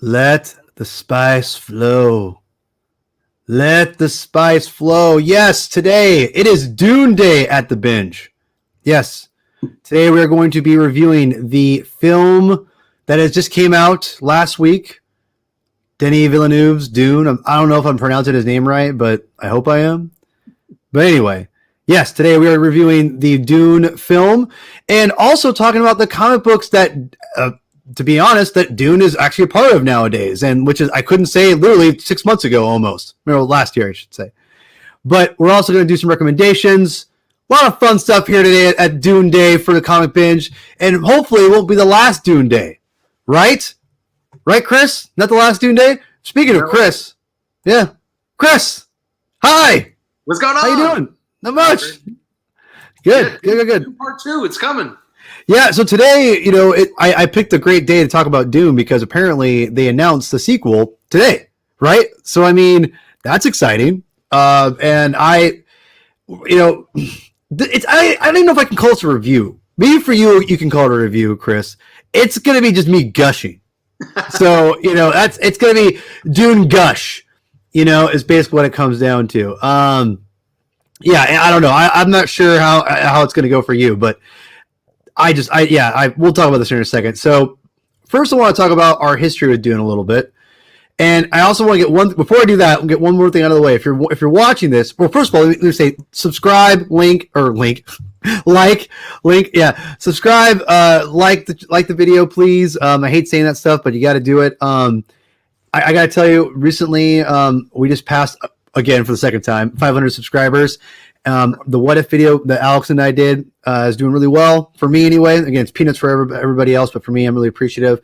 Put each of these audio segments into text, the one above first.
Let the spice flow. Let the spice flow. Yes, today it is Dune Day at the Binge. Yes, today we are going to be reviewing the film that has just came out last week. Denis Villeneuve's Dune. I don't know if I'm pronouncing his name right, but I hope I am. But anyway, yes, today we are reviewing the Dune film and also talking about the comic books that, to be honest, that Dune is actually a part of nowadays, and which is I couldn't say literally 6 months ago almost. Or last year, I should say. But we're also going to do some recommendations. A lot of fun stuff here today at Dune Day for the Comic Binge, and hopefully it won't be the last Dune Day, right? Right, Chris? Not the last Dune Day? Speaking of Chris, yeah. Chris, hi! What's going on? How you doing? Not much. Good. Part 2, it's coming. Yeah, so today, I picked a great day to talk about Dune because apparently they announced the sequel today, right? So, I mean, that's exciting. And I don't even know if I can call this a review. Maybe for you can call it a review, Chris. It's going to be just me gushing. So, it's going to be Dune gush, is basically what it comes down to. Yeah, I don't know. I'm not sure how it's going to go for you, but we'll talk about this in a second. So first I want to talk about our history with Dune a little bit. And I also want to before I do that, I'll get one more thing out of the way. If you're watching this, well, first of all, let me say subscribe, subscribe, like the video, please. I hate saying that stuff, but you got to do it. I got to tell you, recently, we just passed again for the second time, 500 subscribers. The What If video that Alex and I did is doing really well for me anyway. Again, it's peanuts for everybody else, but for me, I'm really appreciative.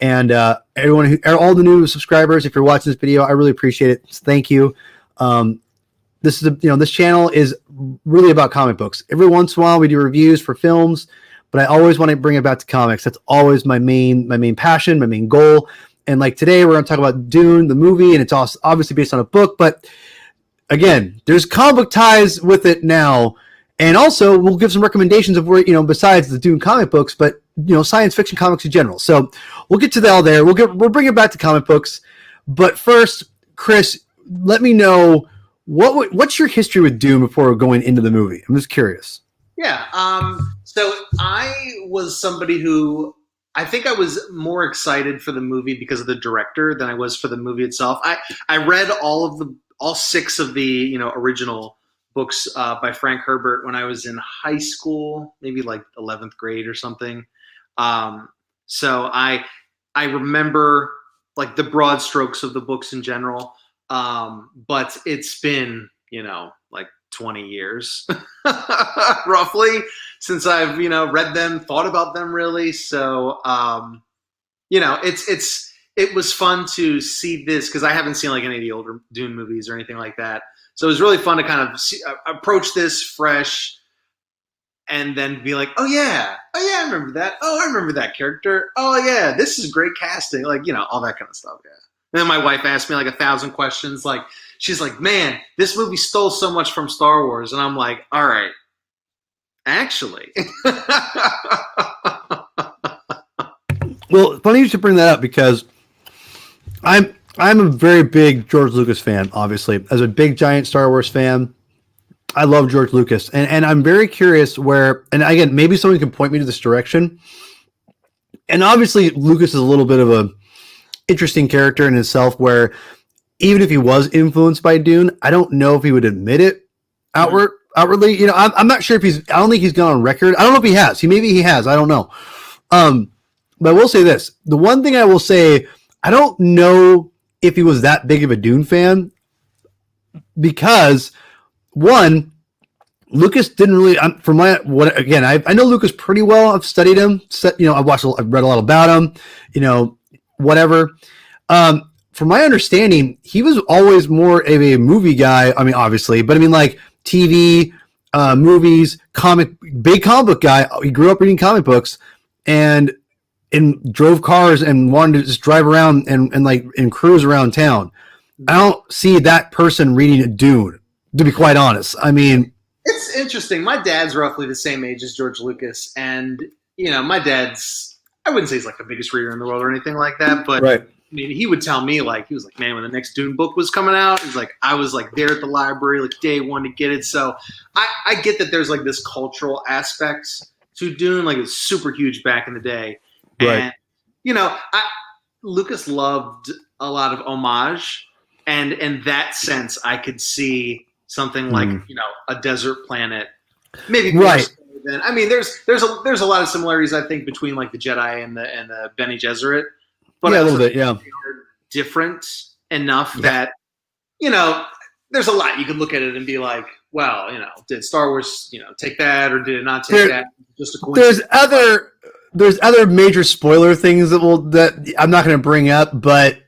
And all the new subscribers, if you're watching this video, I really appreciate it. Thank you. This is this channel is really about comic books. Every once in a while, we do reviews for films, but I always want to bring it back to comics. That's always my main passion, my main goal. And like today, we're going to talk about Dune, the movie, and it's also obviously based on a book, but again, there's comic book ties with it now, and also we'll give some recommendations of where besides the Dune comic books, but science fiction comics in general. So we'll get to that all there. We'll bring it back to comic books, but first, Chris, let me know what's your history with Dune before going into the movie. I'm just curious. Yeah. So I was somebody who I think I was more excited for the movie because of the director than I was for the movie itself. I read all 6 of the original books by Frank Herbert when I was in high school, maybe like 11th grade or something. So I remember like the broad strokes of the books in general, but it's been like 20 years roughly since I've read them, thought about them really. So it was fun to see this because I haven't seen like any of the older Dune movies or anything like that. So it was really fun to kind of approach this fresh and then be like, oh yeah, I remember that. Oh, I remember that character. Oh yeah, this is great casting. Like, all that kind of stuff. Yeah. And then my wife asked me like 1,000 questions. Like, she's like, man, this movie stole so much from Star Wars. And I'm like, all right, actually. Well, funny you should bring that up because I'm a very big George Lucas fan, obviously. As a big, giant Star Wars fan, I love George Lucas. And I'm very curious and again, maybe someone can point me to this direction. And obviously, Lucas is a little bit of a interesting character in himself where even if he was influenced by Dune, I don't know if he would admit it outwardly. I'm not sure I don't think he's gone on record. I don't know if he has. Maybe he has. I don't know. But I will say this. The one thing I will say, I don't know if he was that big of a Dune fan because, one, Lucas didn't really. I know Lucas pretty well. I've studied him. I've read a lot about him. Whatever. From my understanding, he was always more of a movie guy. I mean, obviously, but I mean, like TV, movies, big comic book guy. He grew up reading comic books and drove cars and wanted to just drive around and cruise around town. I don't see that person reading Dune, to be quite honest. I mean, it's interesting. My dad's roughly the same age as George Lucas, and my dad's, I wouldn't say he's like the biggest reader in the world or anything like that, but right. I mean, he would tell me like he was like, man, when the next Dune book was coming out, he's like, I was like there at the library like day one to get it. So I get that there's like this cultural aspect to Dune, like it's super huge back in the day, and you know, Lucas loved a lot of homage, and in that sense, I could see something like a desert planet, maybe right. Then I mean, there's a lot of similarities I think between like the Jedi and the Bene Gesserit, but a little bit, they are different enough that there's a lot you can look at it and be like, well, did Star Wars take that or did it not take that? Just a coincidence. There's other major spoiler things that I'm not going to bring up, but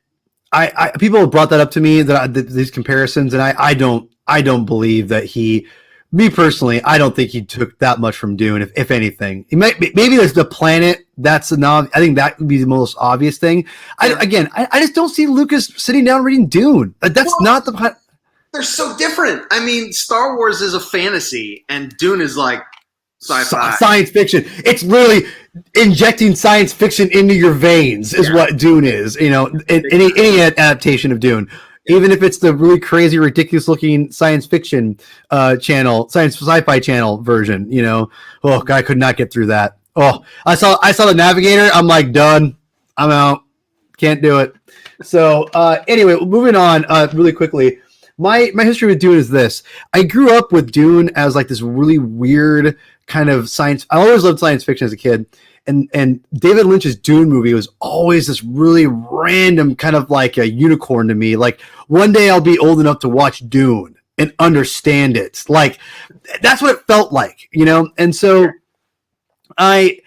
I people have brought that up to me these comparisons, and I don't believe that he. Me personally, I don't think he took that much from Dune, if anything. He maybe there's the planet. That's I think that would be the most obvious thing. I just don't see Lucas sitting down reading Dune. Not the. They're so different. I mean, Star Wars is a fantasy, and Dune is like sci-fi, science fiction. It's really injecting science fiction into your veins, is what Dune is. Any adaptation of Dune. Even if it's the really crazy, ridiculous-looking science fiction channel, sci-fi channel version, oh God, I could not get through that. Oh, I saw the Navigator. I'm like, done. I'm out. Can't do it. So anyway, moving on really quickly. My history with Dune is this. I grew up with Dune as like this really weird kind of science. I always loved science fiction as a kid. And David Lynch's Dune movie was always this really random kind of like a unicorn to me. Like one day I'll be old enough to watch Dune and understand it. Like that's what it felt like, And so I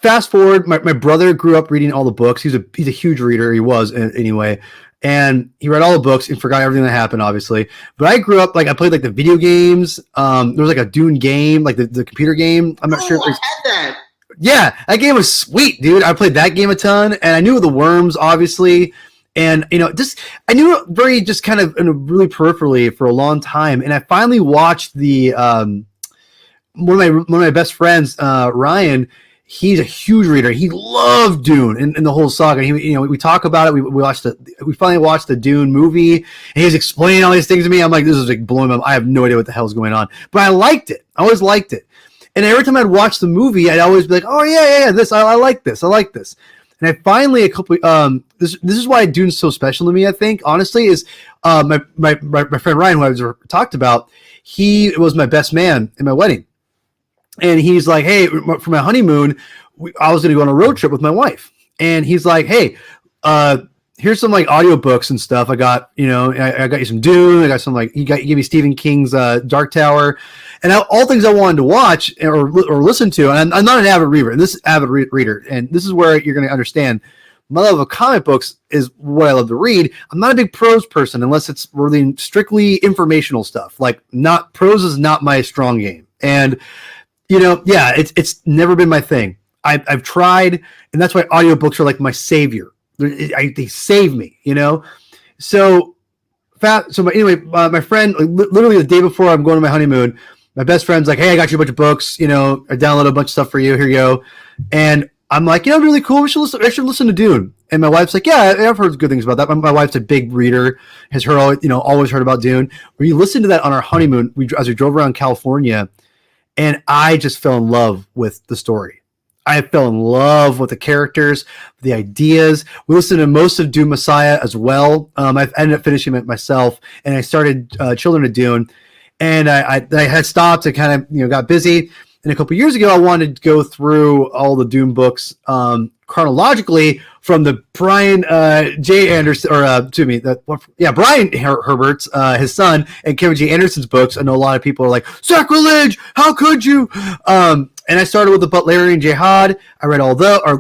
fast forward. My brother grew up reading all the books. He's a huge reader. He was anyway. And he read all the books and forgot everything that happened, obviously. But I grew up, like, I played, like, the video games. There was, like, a Dune game, like the computer game. I'm not sure. I had that. Yeah, that game was sweet, dude. I played that game a ton. And I knew the worms, obviously. And, I knew it very just kind of really peripherally for a long time. And I finally watched one of my best friends, Ryan. He's a huge reader. He loved Dune and the whole saga. We talk about it. We finally watched the Dune movie, and he's explaining all these things to me. I'm like, this is like blowing my. I have no idea what the hell's going on, but I liked it. I always liked it. And every time I'd watch the movie, I'd always be like, oh yeah, this I like this. I like this. And I finally this is why Dune's so special to me. I think honestly is my friend Ryan, who I was talked about. He was my best man in my wedding. And he's like, hey, for my honeymoon, I was going to go on a road trip with my wife. And he's like, hey, here's some like audiobooks and stuff. I got, I got you some Dune. I got some like, he gave me Stephen King's Dark Tower, and all things I wanted to watch or listen to. And I'm not an avid reader, and this is avid reader. And this is where you're going to understand my love of comic books is what I love to read. I'm not a big prose person unless it's really strictly informational stuff. Like prose is not my strong game. And it's never been my thing. I've tried, and that's why audiobooks are like my savior. They save me, So anyway, my friend, literally the day before I'm going on my honeymoon, my best friend's like, hey, I got you a bunch of books. I downloaded a bunch of stuff for you. Here you go. And I'm like, really cool. I should listen to Dune. And my wife's like, yeah, I've heard good things about that. My wife's a big reader, has heard, always heard about Dune. We listened to that on our honeymoon. As we drove around California. And I just fell in love with the story. I fell in love with the characters, the ideas. We listened to most of Dune Messiah as well. I ended up finishing it myself, and I started Children of Dune. And I had stopped. I kind of got busy. And a couple of years ago, I wanted to go through all the Dune books chronologically from the Brian J. Anderson, Brian Herbert's, his son, and Kevin J. Anderson's books. I know a lot of people are like, sacrilege! How could you? And I started with the Butlerian Jihad. I read all I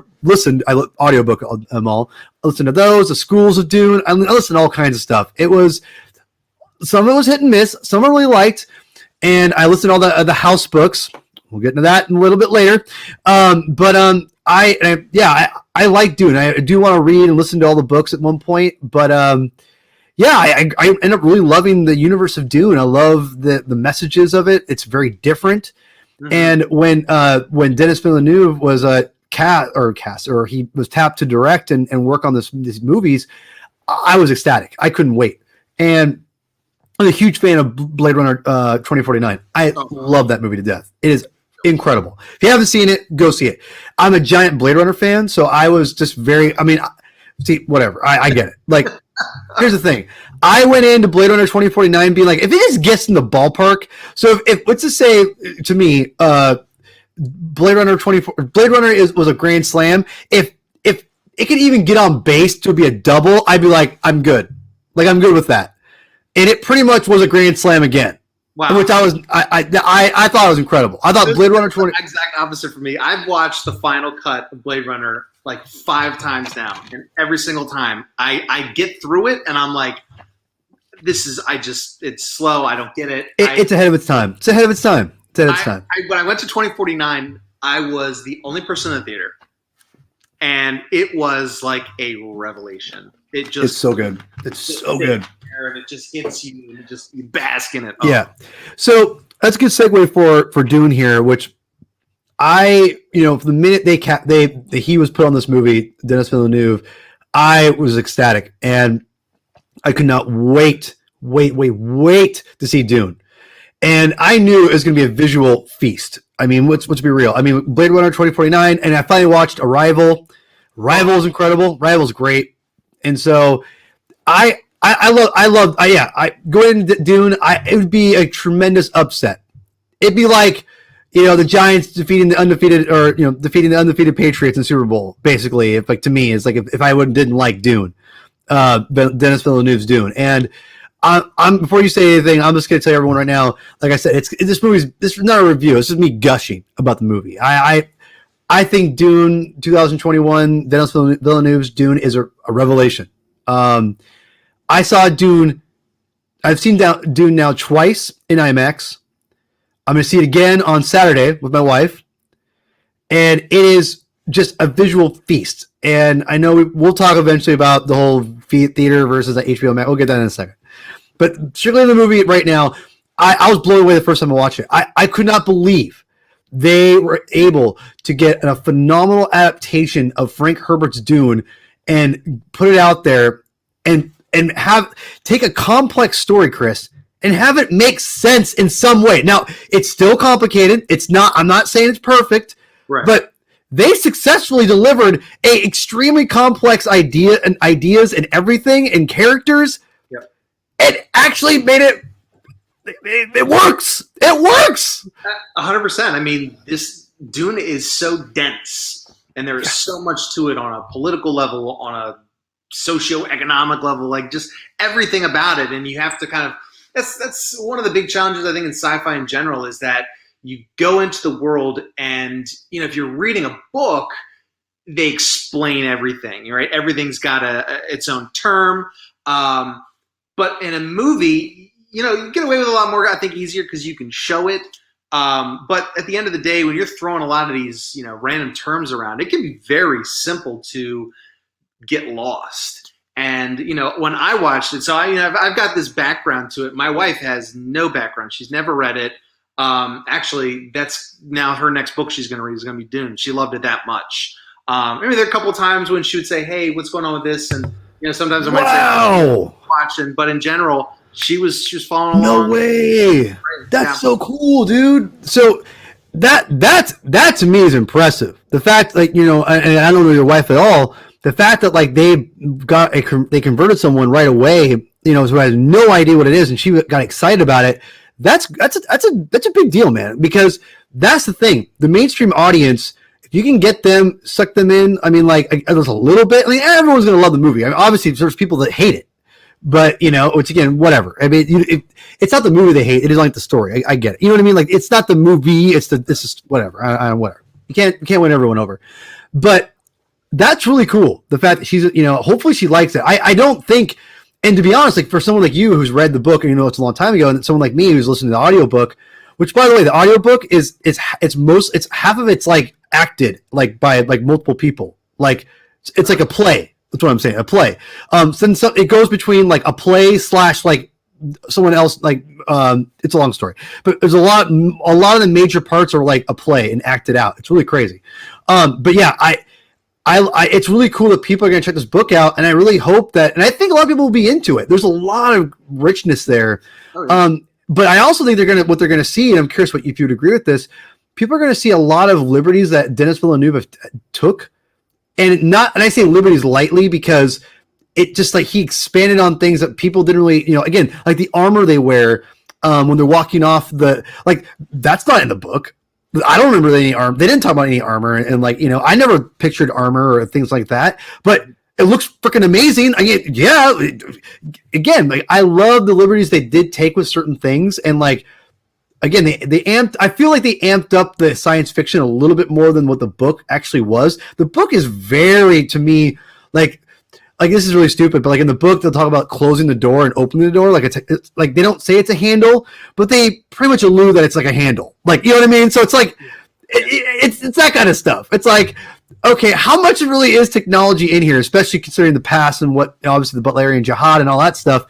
audiobook them all. I listened to those, the Schools of Dune. I listened to all kinds of stuff. Some of it was hit and miss. Some I really liked. And I listened to all the house books. We'll get into that in a little bit later. I like Dune. I do want to read and listen to all the books at one point, but I end up really loving the universe of Dune. I love the messages of it. It's very different. Mm-hmm. And when Denis Villeneuve was he was tapped to direct and work on these movies, I was ecstatic. I couldn't wait. And I'm a huge fan of Blade Runner 2049. I love that movie to death. It is incredible. If you haven't seen it, go see it. I'm a giant Blade Runner fan, so I was just see, whatever. I get it. Like, here's the thing. I went into Blade Runner 2049 being like, if it just gets in the ballpark. So if let's just say to me, Blade Runner was a grand slam. If it could even get on base to be a double, I'd be like, I'm good. Like, I'm good with that. And it pretty much was a grand slam again. Wow. Which I thought it was incredible. I thought Blade Runner 20 exact opposite for me. I've watched the final cut of Blade Runner like 5 times now, and every single time I get through it and I'm like, it's slow. I don't get it. It's ahead of its time. When I went to 2049, I was the only person in the theater, and it was like a revelation. It's so good. It's so good. And it just hits you, and you bask in it. Yeah. So that's a good segue for Dune here, which the minute he was put on this movie, Denis Villeneuve, I was ecstatic, and I could not wait to see Dune. And I knew it was going to be a visual feast. I mean, let's be real. I mean, Blade Runner 2049, and I finally watched Arrival. Arrival is incredible. Arrival's great. And so I going into Dune, it would be a tremendous upset. It'd be like, the Giants defeating the undefeated Patriots in the Super Bowl. Basically, to me, it's like if I didn't like Dune, Denis Villeneuve's Dune. And I'm before you say anything, I'm just going to tell everyone right now. Like I said, this is not a review. This is me gushing about the movie. I think Dune 2021, Denis Villeneuve's Dune is a revelation. I saw Dune. I've seen Dune now twice in IMAX. I'm going to see it again on Saturday with my wife. And it is just a visual feast. And I know we'll talk eventually about the whole theater versus the HBO Max. We'll get that in a second. But strictly in the movie right now, I was blown away the first time I watched it. I could not believe they were able to get a phenomenal adaptation of Frank Herbert's Dune and put it out there and take a complex story, Chris, and have it make sense in some way. Now, it's still complicated. I'm not saying it's perfect, right, but they successfully delivered a extremely complex ideas and everything and characters. Yep. And actually made it works. It works. 100%. I mean, this Dune is so dense, and there is so much to it on a political level, on a socioeconomic level, like just everything about it. And you have to kind of, that's one of the big challenges I think in sci-fi in general, is that you go into the world and, if you're reading a book, they explain everything, right? Everything's got its own term. But in a movie, you get away with a lot more, I think, easier because you can show it. But at the end of the day, when you're throwing a lot of these, random terms around, it can be very simple to get lost. And, when I watched it, so I've got this background to it. My wife has no background. She's never read it. Actually, that's now her next book she's going to read is going to be Dune. She loved it that much. Maybe there are a couple of times when she would say, hey, what's going on with this? And, sometimes I might say, oh, watching. But in general, she was following along. No way. That's so cool, dude. So that to me is impressive. The fact, and I don't know your wife at all, the fact that they converted someone right away, who has no idea what it is, and she got excited about it. That's a big deal, man, because that's the thing. The mainstream audience, if you can get them, suck them in, there's a little bit. Everyone's going to love the movie. obviously there's people that hate it, but which again, whatever. It's not the movie they hate. It is like the story. I get it. You know what I mean? It's not the movie. This is whatever. Whatever. You can't win everyone over, but that's really cool. The fact that she's, hopefully she likes it. I don't think, and to be honest, for someone like you who's read the book and it's a long time ago, and someone like me who's listening to the audiobook, which by the way, the audiobook it's half of it's acted by multiple people. It's like a play. That's what I'm saying. A play. It goes between a play / someone else, like it's a long story, but there's a lot of the major parts are like a play and acted out. It's really crazy. But yeah, I it's really cool that people are going to check this book out, and I really hope that, and I think a lot of people will be into it. There's a lot of richness there. Oh, yeah. But I also think what they're going to see, and I'm curious if you would agree with this, people are going to see a lot of liberties that Denis Villeneuve took, and I say liberties lightly because it just like he expanded on things that people didn't really, again, like the armor they wear when they're walking off that's not in the book. I don't remember any armor. They didn't talk about any armor, and I never pictured armor or things like that. But it looks freaking amazing. Again, like I love the liberties they did take with certain things, and again, they amped. I feel like they amped up the science fiction a little bit more than what the book actually was. The book is very, to me, like this is really stupid, but in the book they'll talk about closing the door and opening the door. It's like they don't say it's a handle, but they pretty much allude that it's like a handle. You know what I mean? So it's like it's that kind of stuff. It's like, okay, how much it really is technology in here, especially considering the past and what obviously the Butlerian Jihad and all that stuff.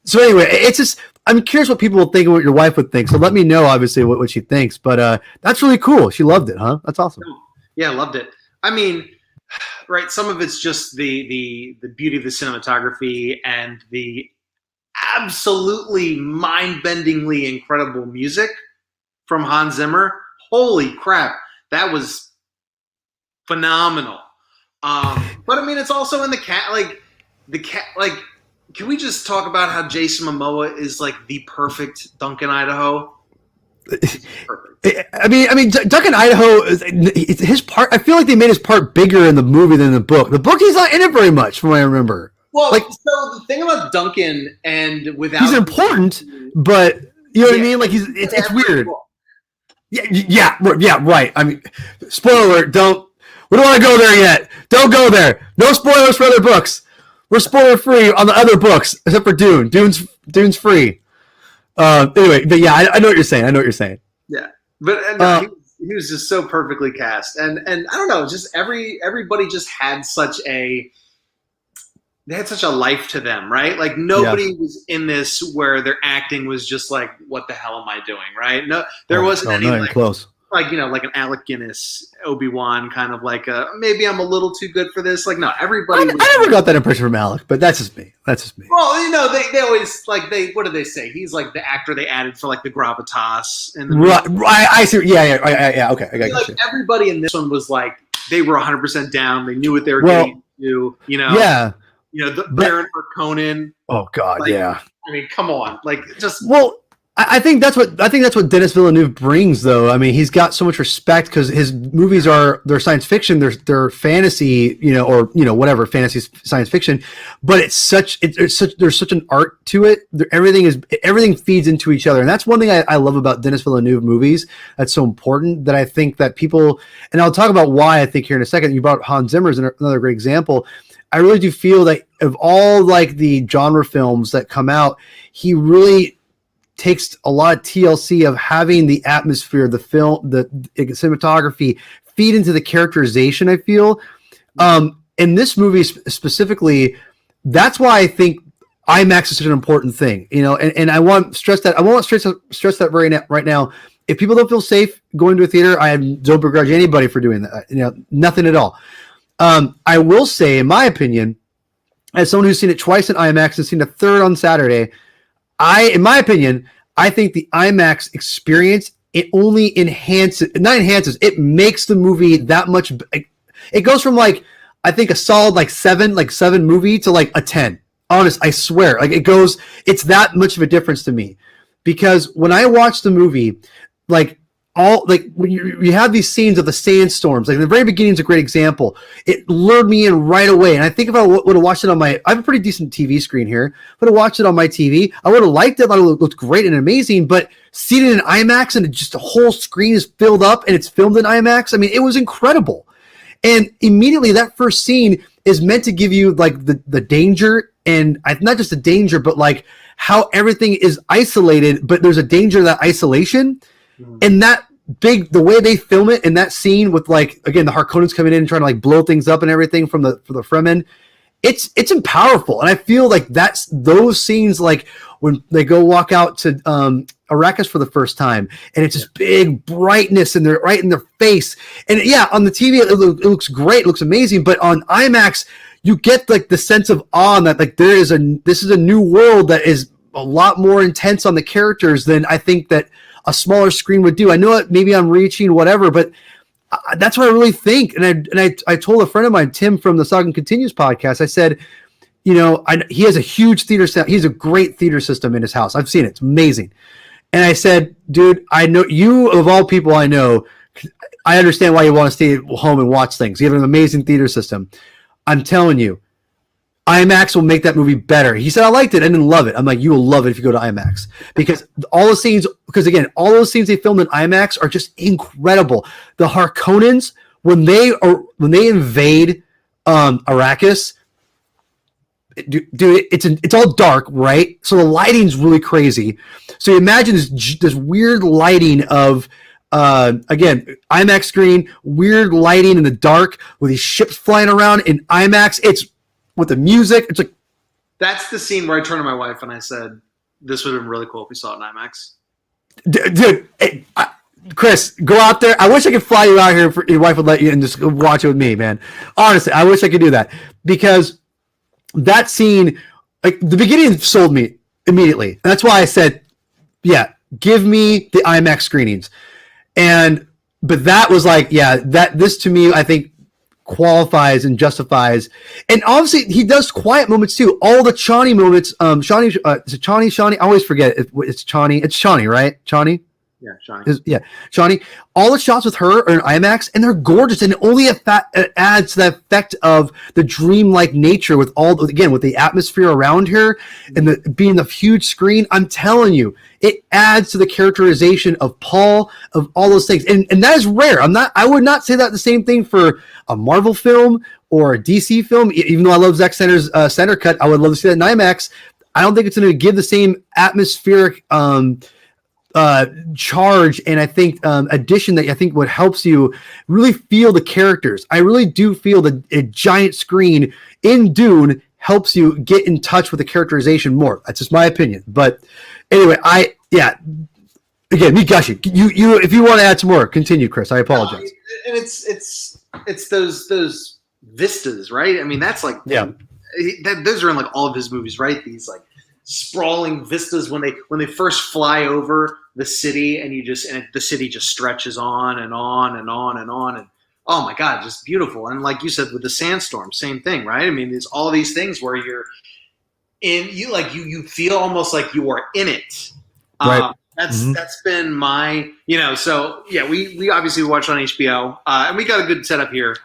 So anyway, it's just I'm curious what people will think and what your wife would think. So let me know obviously what she thinks. But that's really cool. She loved it, huh? That's awesome. Yeah, I loved it. I mean, right, some of it's just the beauty of the cinematography and the absolutely mind-bendingly incredible music from Hans Zimmer. Holy crap, that was phenomenal. But I mean, it's also in the cat. Can we just talk about how Jason Momoa is like the perfect Duncan Idaho? I mean, Duncan Idaho is his part. I feel like they made his part bigger in the movie than in the book. The book, he's not in it very much, from what I remember. Well, so the thing about Duncan and without he's important, but you know what I mean. Like it's weird. Cool. Yeah, right. I mean, spoiler alert, we don't want to go there yet. Don't go there. No spoilers for other books. We're spoiler free on the other books, except for Dune. Dune's free. Anyway, but yeah, I know what you're saying. Yeah, but he was just so perfectly cast, and I don't know, just everybody just had such a life to them, right? Like nobody was in this where their acting was just like, what the hell am I doing, right? No, there wasn't any close. Like an Alec Guinness, Obi-Wan kind of like maybe I'm a little too good for this. Like, no, everybody. I never got that impression from Alec, but that's just me. Well, they always what do they say? He's like the actor they added for like the gravitas and right. I see. Yeah. Okay, I got you. Everybody in this one was like they were 100% down. They knew what they were getting into. Yeah. The Baron Harkonnen. Oh God, yeah. I mean, come on, just. Well, I think that's what Denis Villeneuve brings, though. I mean, he's got so much respect because his movies they're science fiction, they're fantasy, or whatever, fantasy science fiction, but there's such an art to it. Everything feeds into each other, and that's one thing I love about Denis Villeneuve movies. That's so important that I think that people, and I'll talk about why I think here in a second. You brought Hans Zimmer as another great example. I really do feel that of all the genre films that come out, he really takes a lot of TLC of having the atmosphere, the film, the cinematography feed into the characterization. I feel in this movie specifically, that's why I think IMAX is such an important thing, and I want to stress that. I want to stress that right now. If people don't feel safe going to a theater, I don't begrudge anybody for doing that. Nothing at all. I will say, in my opinion, as someone who's seen it twice in IMAX and seen a third on Saturday, in my opinion, I think the IMAX experience, it only it makes the movie that much. It goes from I think a solid 7 movie to a 10. Honest, I swear. It's that much of a difference to me, because when I watch the movie, when you have these scenes of the sandstorms, the very beginning is a great example. It lured me in right away. And I think if I would have watched it I have a pretty decent TV screen here. If I would have watched it on my TV, I would have liked it. I would have looked great and amazing. But seeing it in IMAX and just the whole screen is filled up and it's filmed in IMAX, I mean, it was incredible. And immediately that first scene is meant to give you the danger, and not just the danger, but how everything is isolated, but there's a danger of that isolation. And the way they film it in that scene with again the Harkonnens coming in and trying to blow things up and everything from the Fremen, it's powerful, and I feel like that's those scenes, like when they go walk out to Arrakis for the first time, and it's this big brightness, and they're right in their face, and yeah, on the TV it looks great, it looks amazing, but on IMAX you get like the sense of awe that like this is a new world that is a lot more intense on the characters than I think that a smaller screen would do. I know that maybe I'm reaching whatever, but that's what I really think. And I told a friend of mine, Tim from the Saga Continues podcast, I said, he has a huge theater set. He has a great theater system in his house. I've seen it. It's amazing. And I said, dude, I know you, of all people I know, I understand why you want to stay home and watch things. You have an amazing theater system. I'm telling you, IMAX will make that movie better. He said, I liked it. I didn't love it. I'm like, you will love it if you go to IMAX, because all those scenes they filmed in IMAX are just incredible. The Harkonnens, when they invade Arrakis, dude, it's all dark, right? So the lighting's really crazy. So you imagine this weird lighting of again, IMAX screen, weird lighting in the dark with these ships flying around in IMAX. It's with the music. It's like, that's the scene where I turned to my wife and I said, this would have been really cool if we saw it in IMAX. Dude, Chris, go out there. I wish I could fly you out here. Your wife would let you and just watch it with me, man. Honestly, I wish I could do that, because that scene, like the beginning, sold me immediately. And that's why I said, yeah, give me the IMAX screenings. But that was like, yeah, this to me, I think, qualifies and justifies. And obviously he does quiet moments too. All the Chani moments, Chani, I always forget it's Chani. It's Chani, right? Chani? Yeah, Chani. Chani. All the shots with her are in IMAX, and they're gorgeous, and it only adds to the effect of the dreamlike nature with with the atmosphere around her and being the huge screen. I'm telling you, it adds to the characterization of Paul, of all those things, and that is rare. I would not say that the same thing for a Marvel film or a DC film. Even though I love Zack Snyder's Snyder Cut, I would love to see that in IMAX. I don't think it's going to give the same atmospheric charge, and I think addition that I think what helps you really feel the characters. I really do feel that a giant screen in Dune helps you get in touch with the characterization more. That's just my opinion. But anyway, again, me gushing. You if you want to add some more, continue, Chris. I apologize. And it's those vistas, right? I mean, that's like, yeah, those are in like all of his movies, right? These like sprawling vistas when they first fly over the city, and the city just stretches on and on and on and on, and oh my god, just beautiful. And like you said with the sandstorm, same thing, right? I mean, there's all these things where you're in, you feel almost like you are in it. Right. That's been my, so yeah, we obviously watched on HBO, and we got a good setup here.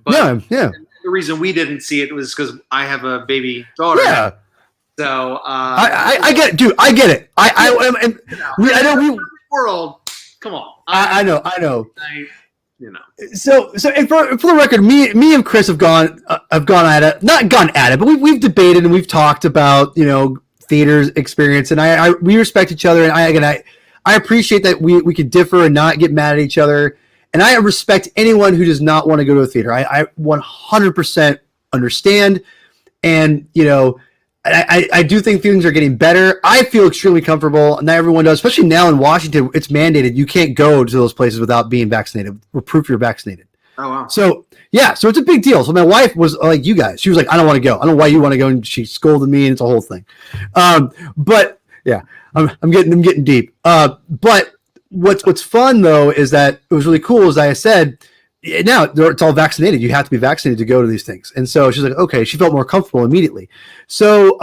But yeah. The reason we didn't see it was because I have a baby daughter. Yeah. So I get it, dude. I get it. I know we world. Come on. I know. So and for the record, me and Chris have gone at it, not gone at it, but we've debated and we've talked about theater's experience, and we respect each other, and I appreciate that we could differ and not get mad at each other, and I respect anyone who does not want to go to a theater. I 100% understand, and I do think things are getting better. I feel extremely comfortable, and not everyone does, especially now in Washington. It's mandated. You can't go to those places without being vaccinated or proof you're vaccinated. Oh, wow. So, yeah, so it's a big deal. So my wife was like you guys. She was like, I don't want to go. I don't know why you want to go, and she scolded me, and it's a whole thing. But, yeah, I'm getting deep. But what's fun, though, is that it was really cool, as I said, now it's all vaccinated. You have to be vaccinated to go to these things. And so she's like, okay, she felt more comfortable immediately. So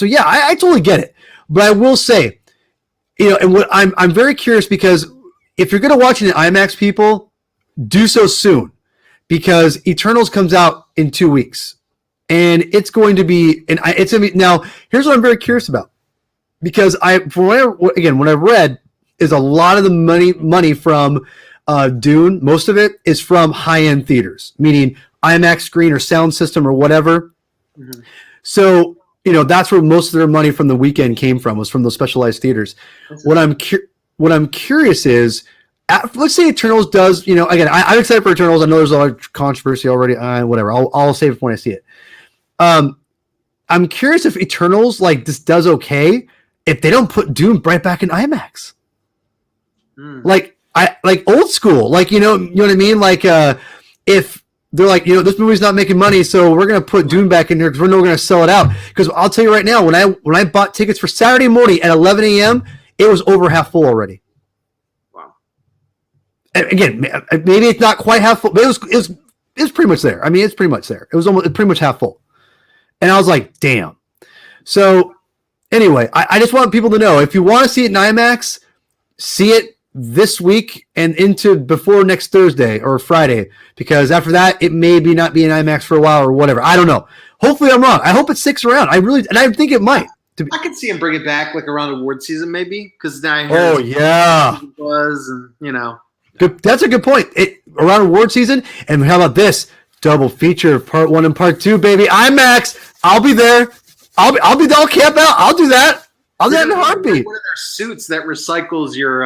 yeah, I totally get it. But I will say, and what I'm very curious, because if you're going to watch it in IMAX, people, do so soon, because Eternals comes out in 2 weeks, and it's going to be, now here's what I'm very curious about, because what I've read is a lot of the money from Dune, most of it is from high-end theaters, meaning IMAX screen or sound system or whatever. Mm-hmm. So, that's where most of their money from the weekend came from, was from those specialized theaters. What I'm curious is, let's say Eternals does, again, I'm excited for Eternals. I know there's a lot of controversy already. Whatever. I'll save it when I see it. I'm curious if Eternals like this does okay if they don't put Dune right back in IMAX. Like I like old school, like you know what I mean. Like if they're like this movie's not making money, so we're gonna put Dune back in here because we're gonna sell it out. Because I'll tell you right now, when I bought tickets for Saturday morning at 11 a.m., it was over half full already. Wow. And again, maybe it's not quite half full, but it was pretty much there. I mean, it's pretty much there. It was almost pretty much half full, and I was like, damn. So anyway, I just want people to know if you want to see it in IMAX, see it this week and into before next Thursday or Friday, because after that it may be not be in IMAX for a while or whatever. I don't know. Hopefully I'm wrong. I hope it sticks around. I think it might. I could see him bring it back like around award season maybe, because now I heard it was, and good. That's a good point. Around award season, and how about this double feature, part 1 and part 2, baby, IMAX. I'll be there. I'll be there. I'll camp out. I'll do that. I'll do that in a heartbeat. One of their suits that recycles your.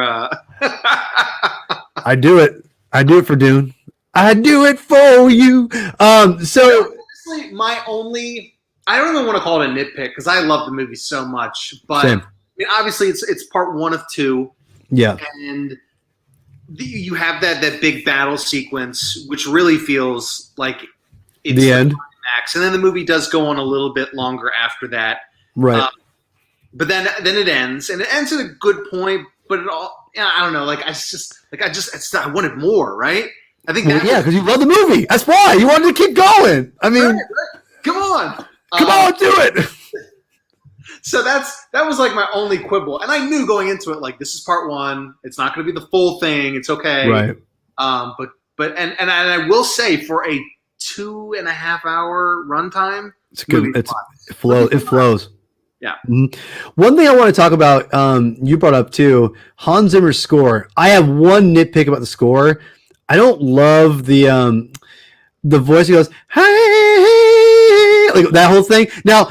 I do it. I do it for Dune. I do it for you. So honestly, I don't even want to call it a nitpick because I love the movie so much. But same. I mean, obviously, it's part 1 of 2. Yeah, and you have that big battle sequence, which really feels like it's the end. Climax. And then the movie does go on a little bit longer after that. Right. But then it ends, and it ends at a good point. But it all, I don't know. I wanted more, right? I think because you love the movie. That's why you wanted to keep going. I mean, right. Come on, do it. So that was like my only quibble, and I knew going into it like this is part 1. It's not going to be the full thing. It's okay, right? But I will say for a 2.5 hour runtime, it's good. It flows. Yeah. Mm-hmm. One thing I want to talk about, you brought up too, Hans Zimmer's score. I have one nitpick about the score. I don't love the voice. He goes, hey, like that whole thing. Now,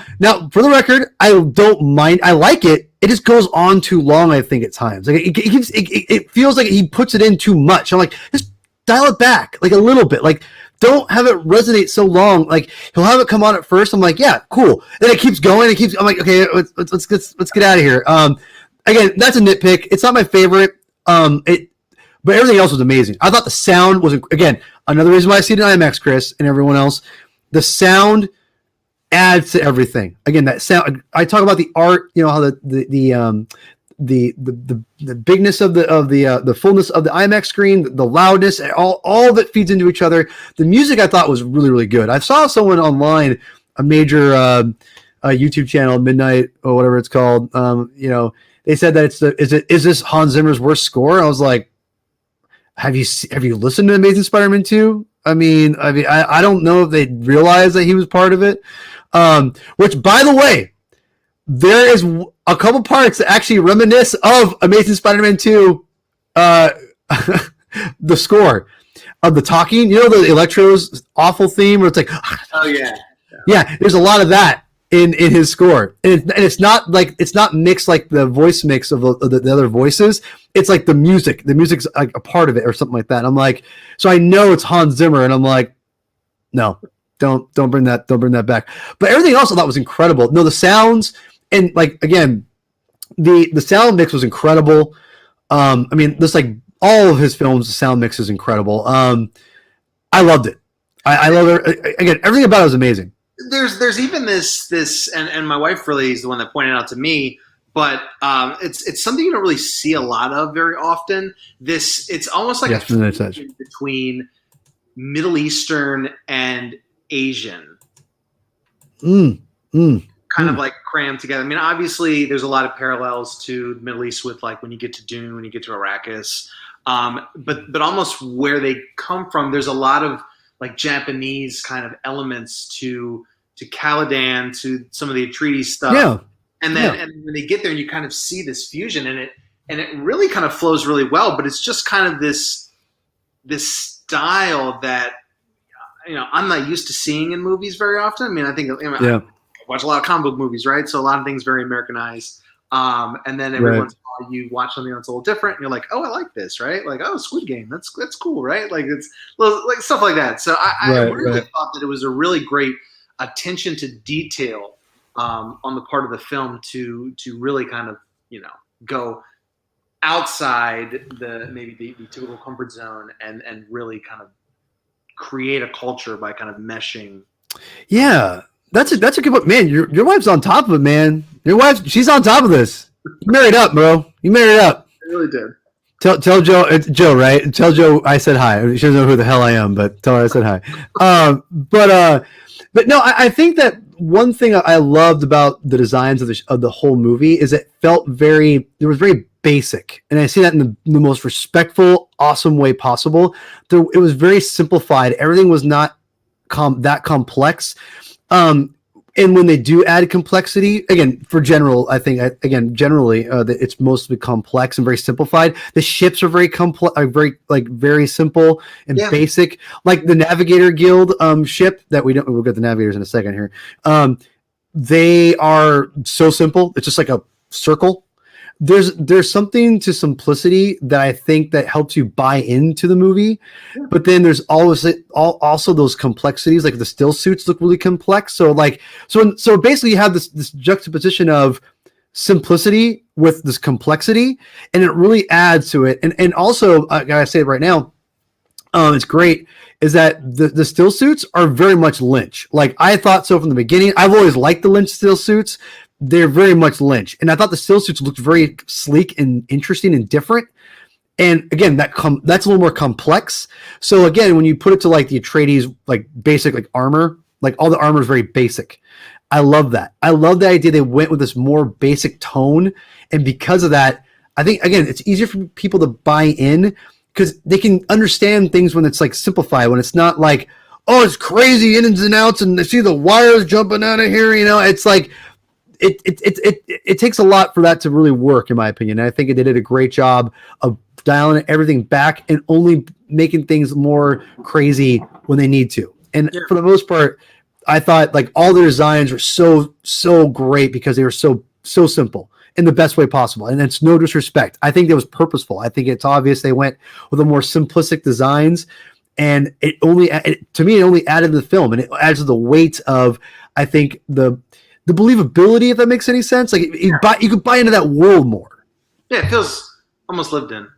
for the record, I don't mind. I like it. It just goes on too long, I think, at times. Like it feels like he puts it in too much. I'm like, just dial it back like a little bit. Like, don't have it resonate so long. Like he'll have it come on at first. I'm like, yeah, cool. Then it keeps going. I'm like, okay, let's get out of here. Again, that's a nitpick. It's not my favorite. But everything else was amazing. I thought the sound was, again, another reason why I see it in IMAX, Chris, and everyone else. The sound adds to everything. Again, that sound. I talk about the art. You know how the bigness of the fullness of the IMAX screen, the loudness, all of it feeds into each other. The music I thought was really, really good. I saw someone online, a major YouTube channel, Midnight or whatever it's called. They said that is this Hans Zimmer's worst score? I was like, have you listened to Amazing Spider-Man 2? I mean, I don't know if they realized that he was part of it. Which, by the way, there is a couple parts that actually reminisce of Amazing Spider-Man 2, the score of the talking. You know the Electro's awful theme where it's like, oh yeah, yeah. There's a lot of that in his score, and it's not mixed like the voice mix of the other voices. It's like the music's like a part of it or something like that. And I'm like, so I know it's Hans Zimmer, and I'm like, no, don't bring that back. But everything else I thought was incredible. No, the sounds. And like again, the sound mix was incredible. I mean, just like all of his films, the sound mix is incredible. I loved it. I love it. Again, everything about it was amazing. There's even this, and my wife really is the one that pointed out to me. But it's something you don't really see a lot of very often. It's almost like a fusion between Middle Eastern and Asian. Kind of like crammed together. I mean, obviously, there's a lot of parallels to the Middle East with like when you get to Dune, when you get to Arrakis, but almost where they come from, there's a lot of like Japanese kind of elements to Caladan, to some of the Atreides stuff. Yeah. And then and when they get there, and you kind of see this fusion, and it really kind of flows really well. But it's just kind of this style that I'm not used to seeing in movies very often. I mean, I think I watch a lot of comic book movies, right? So a lot of things very Americanized. And then every once in a while you watch something that's a little different, and you're like, oh, I like this, right? Like, oh, Squid Game, that's cool, right? Like it's like stuff like that. So I really thought that it was a really great attention to detail on the part of the film to really kind of go outside the typical comfort zone and really kind of create a culture by kind of meshing. Yeah, that's a good point, man. Your wife's on top of it, man. She's on top of this. You married up, bro. You married up. I really did. Tell Joe, it's Joe, right? Tell Joe I said hi. She doesn't know who the hell I am, but tell her I said hi. But no, I think that one thing I loved about the designs of the whole movie is it felt it was very basic, and I see that in the most respectful, awesome way possible. It was very simplified. Everything was not that complex. And when they do add complexity, again, generally, it's mostly complex and very simplified. The ships are very complex, very simple and basic. Like the Navigator Guild ship that we'll get the Navigators in a second here. They are so simple. It's just like a circle. There's something to simplicity that I think that helps you buy into the movie, but then there's always also those complexities, like the still suits look really complex. So basically you have this juxtaposition of simplicity with this complexity, and it really adds to it. And also, I gotta say it right now, it's great is that the still suits are very much Lynch. Like I thought so from the beginning. I've always liked the Lynch still suits. They're very much Lynch. And I thought the still suits looked very sleek and interesting and different. And again, that's a little more complex. So again, when you put it to like the Atreides, like basic, like armor, like all the armor is very basic. I love that. I love the idea they went with this more basic tone. And because of that, I think, again, it's easier for people to buy in because they can understand things when it's like simplified, when it's not like, oh, it's crazy ins and outs and they see the wires jumping out of here. It's like, it takes a lot for that to really work, in my opinion. And I think they did a great job of dialing everything back and only making things more crazy when they need to. And for the most part, I thought like all the designs were so great because they were so simple in the best way possible. And it's no disrespect. I think that was purposeful. I think it's obvious they went with the more simplistic designs, and it only added to the film, and it adds to the weight of, I think, the believability, if that makes any sense. Like you could buy into that world more. Yeah, it feels almost lived in.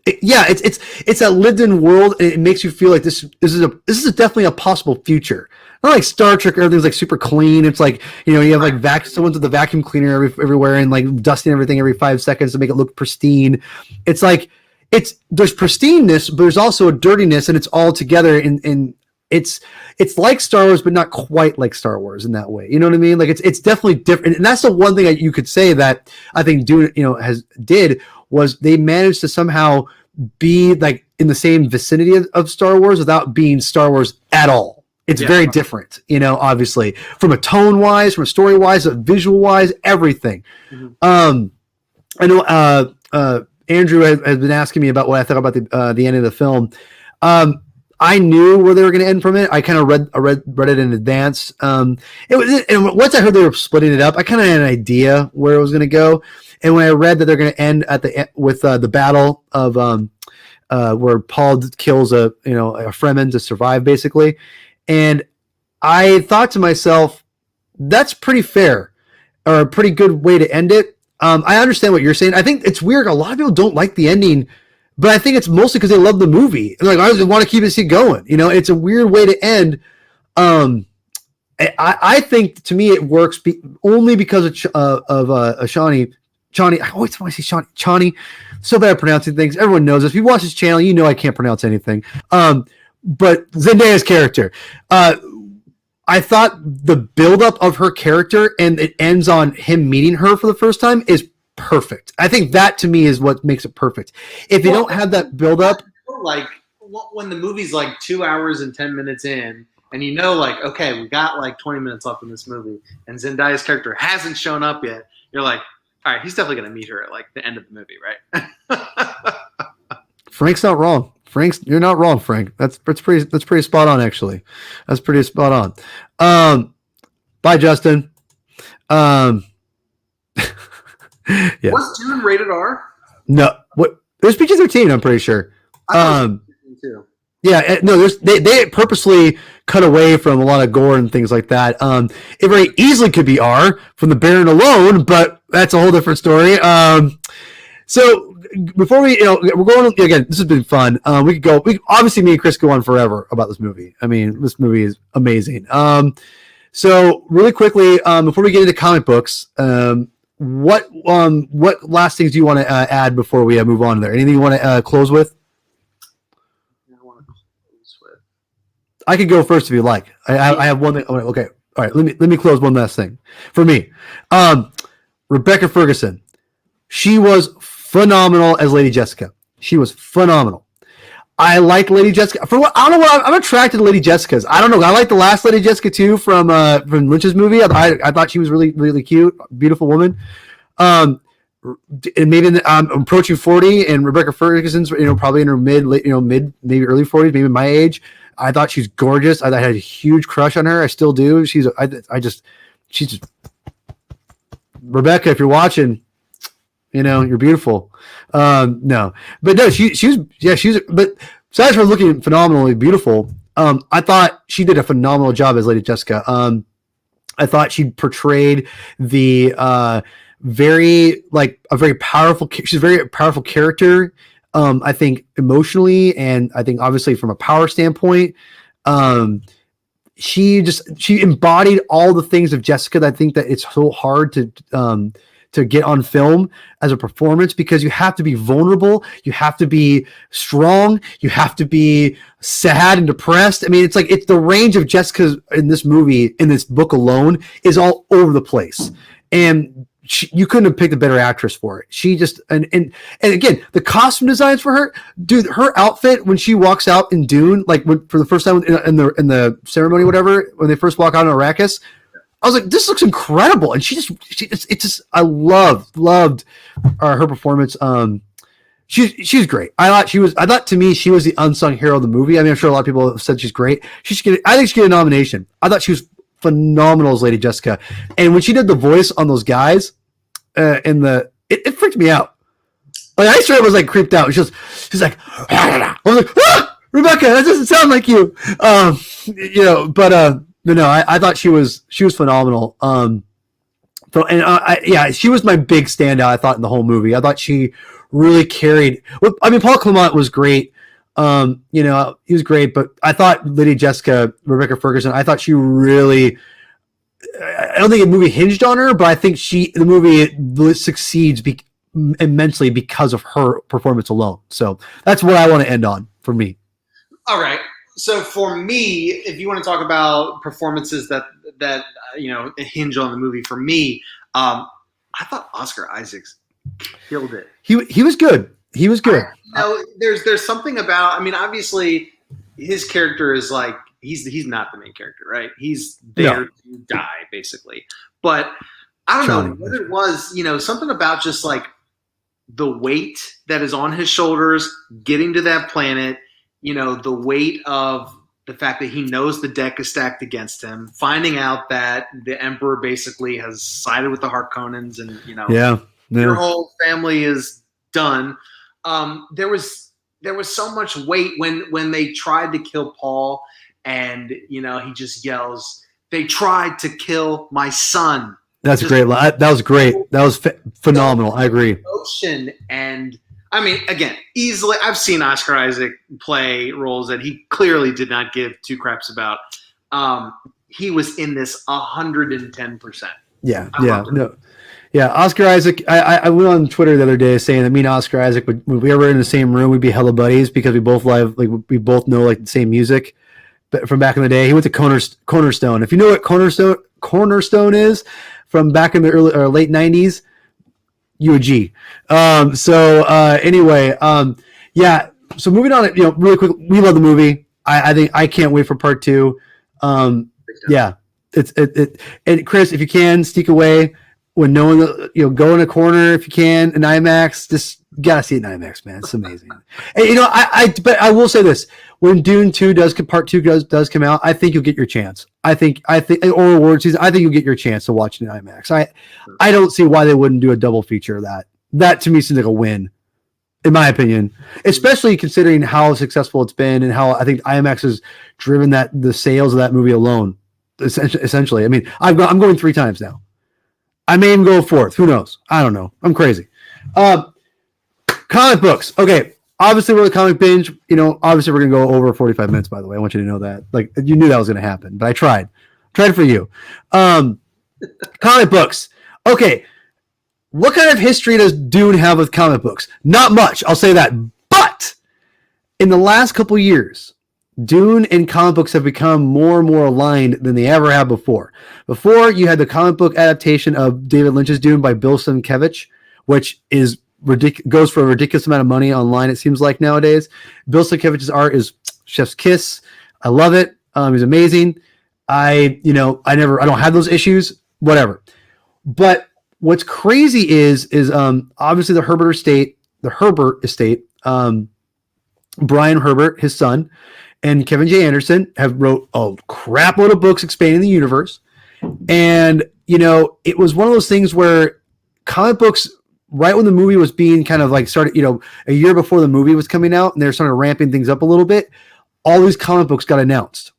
It's a lived in world, and it makes you feel like this is definitely a possible future. Not like Star Trek, everything's like super clean. It's like, you have like someone's with the vacuum cleaner everywhere and like dusting everything every 5 seconds to make it look pristine. It's like there's pristineness, but there's also a dirtiness, and it's all together in it's like Star Wars, but not quite like Star Wars in that way. You know what I mean? Like it's definitely different. And that's the one thing that you could say that I think Dune, did was they managed to somehow be like in the same vicinity of Star Wars without being Star Wars at all. It's very different, obviously from a tone wise, from a story wise, visual wise, everything. Mm-hmm. I know Andrew has been asking me about what I thought about the end of the film. I knew where they were going to end from it. I kind of read it in advance. And once I heard they were splitting it up, I kind of had an idea where it was going to go. And when I read that they're going to end with the battle of where Paul kills a Fremen to survive, basically, and I thought to myself, that's pretty fair, or a pretty good way to end it. I understand what you're saying. I think it's weird. A lot of people don't like the ending. But I think it's mostly because they love the movie. And like, I just want to keep it going. It's a weird way to end. I think to me it works only because of Chani. I always want to say Chani. So bad at pronouncing things. Everyone knows this. If you watch this channel, you know I can't pronounce anything. But Zendaya's character. I thought the buildup of her character and it ends on him meeting her for the first time is perfect. I think that to me is what makes it perfect. If you don't have that build up, like when the movie's like 2 hours and 10 minutes in, and like, okay, we got like 20 minutes left in this movie, and Zendaya's character hasn't shown up yet, you're like, all right, he's definitely going to meet her at like the end of the movie, right? Frank's not wrong. You're not wrong, Frank. That's pretty spot on, actually. That's pretty spot on. Bye, Justin. Yeah. Was Dune rated R? No. What? It was PG-13, I'm pretty sure. I too. Yeah, no, they purposely cut away from a lot of gore and things like that. It very easily could be R from the Baron alone, but that's a whole different story. So before we, we're going again. This has been fun. We could go. Obviously, me and Chris go on forever about this movie. I mean, this movie is amazing. So really quickly, before we get into comic books, what last things do you want to add before we move on there? Anything you want to close with? I could go first if you like. I have one thing. Okay. All right. Let me close one last thing for me. Rebecca Ferguson. She was phenomenal as Lady Jessica. She was phenomenal. I liked Lady Jessica. For what I don't know what I'm attracted to Lady Jessica's. I don't know. I like the last Lady Jessica too from Lynch's movie. I thought she was really really cute, beautiful woman. And maybe I'm approaching 40, and Rebecca Ferguson's probably in her mid maybe early 40s, maybe my age. I thought she's gorgeous. I had a huge crush on her. I still do. She's just Rebecca. If you're watching, you're beautiful. No, but no, she's but besides her looking phenomenally beautiful, I thought she did a phenomenal job as Lady Jessica. I thought she portrayed the very powerful. She's a very powerful character. I think emotionally, and I think obviously from a power standpoint, she embodied all the things of Jessica that I think that it's so hard to get on film as a performance, because you have to be vulnerable, you have to be strong, you have to be sad and depressed. I mean, it's the range of Jessica in this movie, in this book alone, is all over the place, and you couldn't have picked a better actress for it. She just and again, the costume designs for her, dude. Her outfit when she walks out in Dune, for the first time in the ceremony, whatever, when they first walk out on Arrakis, I was like, this looks incredible. And I loved her performance. She's great. I thought to me she was the unsung hero of the movie. I mean, I'm sure a lot of people have said she's great. I think she get a nomination. I thought she was phenomenal as Lady Jessica, and when she did the voice on those guys, it freaked me out. I sure was creeped out. She's like, I was like, Rebecca, that doesn't sound like you. But no, I thought she was phenomenal. She was my big standout. I thought in the whole movie, I thought she really carried. I mean, Paul Clement was great. He was great, but I thought Lady Jessica, Rebecca Ferguson, I thought she really, I don't think the movie hinged on her, but I think the movie succeeds immensely because of her performance alone. So that's what I want to end on for me. All right. So for me, if you want to talk about performances that hinge on the movie, for me, I thought Oscar Isaacs killed it. He was good. He was good. There's something about. I mean, obviously, his character is he's not the main character, right? He's there to die, basically. But I don't know what it was. Something about just the weight that is on his shoulders, getting to that planet. The weight of the fact that he knows the deck is stacked against him, finding out that the Emperor basically has sided with the Harkonnens, and your whole family is done. There was so much weight when they tried to kill Paul, and he just yells, "They tried to kill my son." That's great. That was great. That was phenomenal. I agree. Emotion, and I mean, again, easily, I've seen Oscar Isaac play roles that he clearly did not give two craps about. He was in this 110%. Yeah. Oscar Isaac. I went on Twitter the other day saying that me and Oscar Isaac would, if we were in the same room, we'd be hella buddies because we both we both know the same music. But from back in the day, he went to Cornerstone. If you know what Cornerstone is from back in the early or late 90s. You a G. Anyway, so moving on, really quick, we love the movie. I think I can't wait for part 2. And Chris, if you can sneak away when no one, go in a corner if you can in IMAX, just gotta see it in IMAX, man. It's amazing. And but I will say this: when Dune 2 part 2 does come out, I think you'll get your chance. I think or award season, I think you'll get your chance to watch it in IMAX. I don't see why they wouldn't do a double feature of that. That to me seems like a win. in my opinion, especially considering how successful it's been and how I think IMAX has driven the sales of that movie alone. Essentially, I mean, I'm going 3 times now. I may even go 4th. Who knows? I don't know. I'm crazy. Comic books. Okay. Obviously, we're the comic binge. Obviously, we're going to go over 45 minutes, by the way. I want you to know that. Like, you knew that was going to happen, but I tried. Tried for you. Comic books. Okay. What kind of history does Dune have with comic books? Not much. I'll say that. But in the last couple years, Dune and comic books have become more and more aligned than they ever have before. Before, you had the comic book adaptation of David Lynch's Dune by Bill Sienkiewicz, which is goes for a ridiculous amount of money online, it seems like nowadays. Bill Sienkiewicz's art is chef's kiss. I love it. He's amazing. I don't have those issues, whatever. But what's crazy is obviously the Herbert estate, Brian Herbert, his son, and Kevin J. Anderson have wrote a crap load of books expanding the universe. And, it was one of those things where comic books, right when the movie was being kind of like started, a year before the movie was coming out and they're sort of ramping things up a little bit, all these comic books got announced.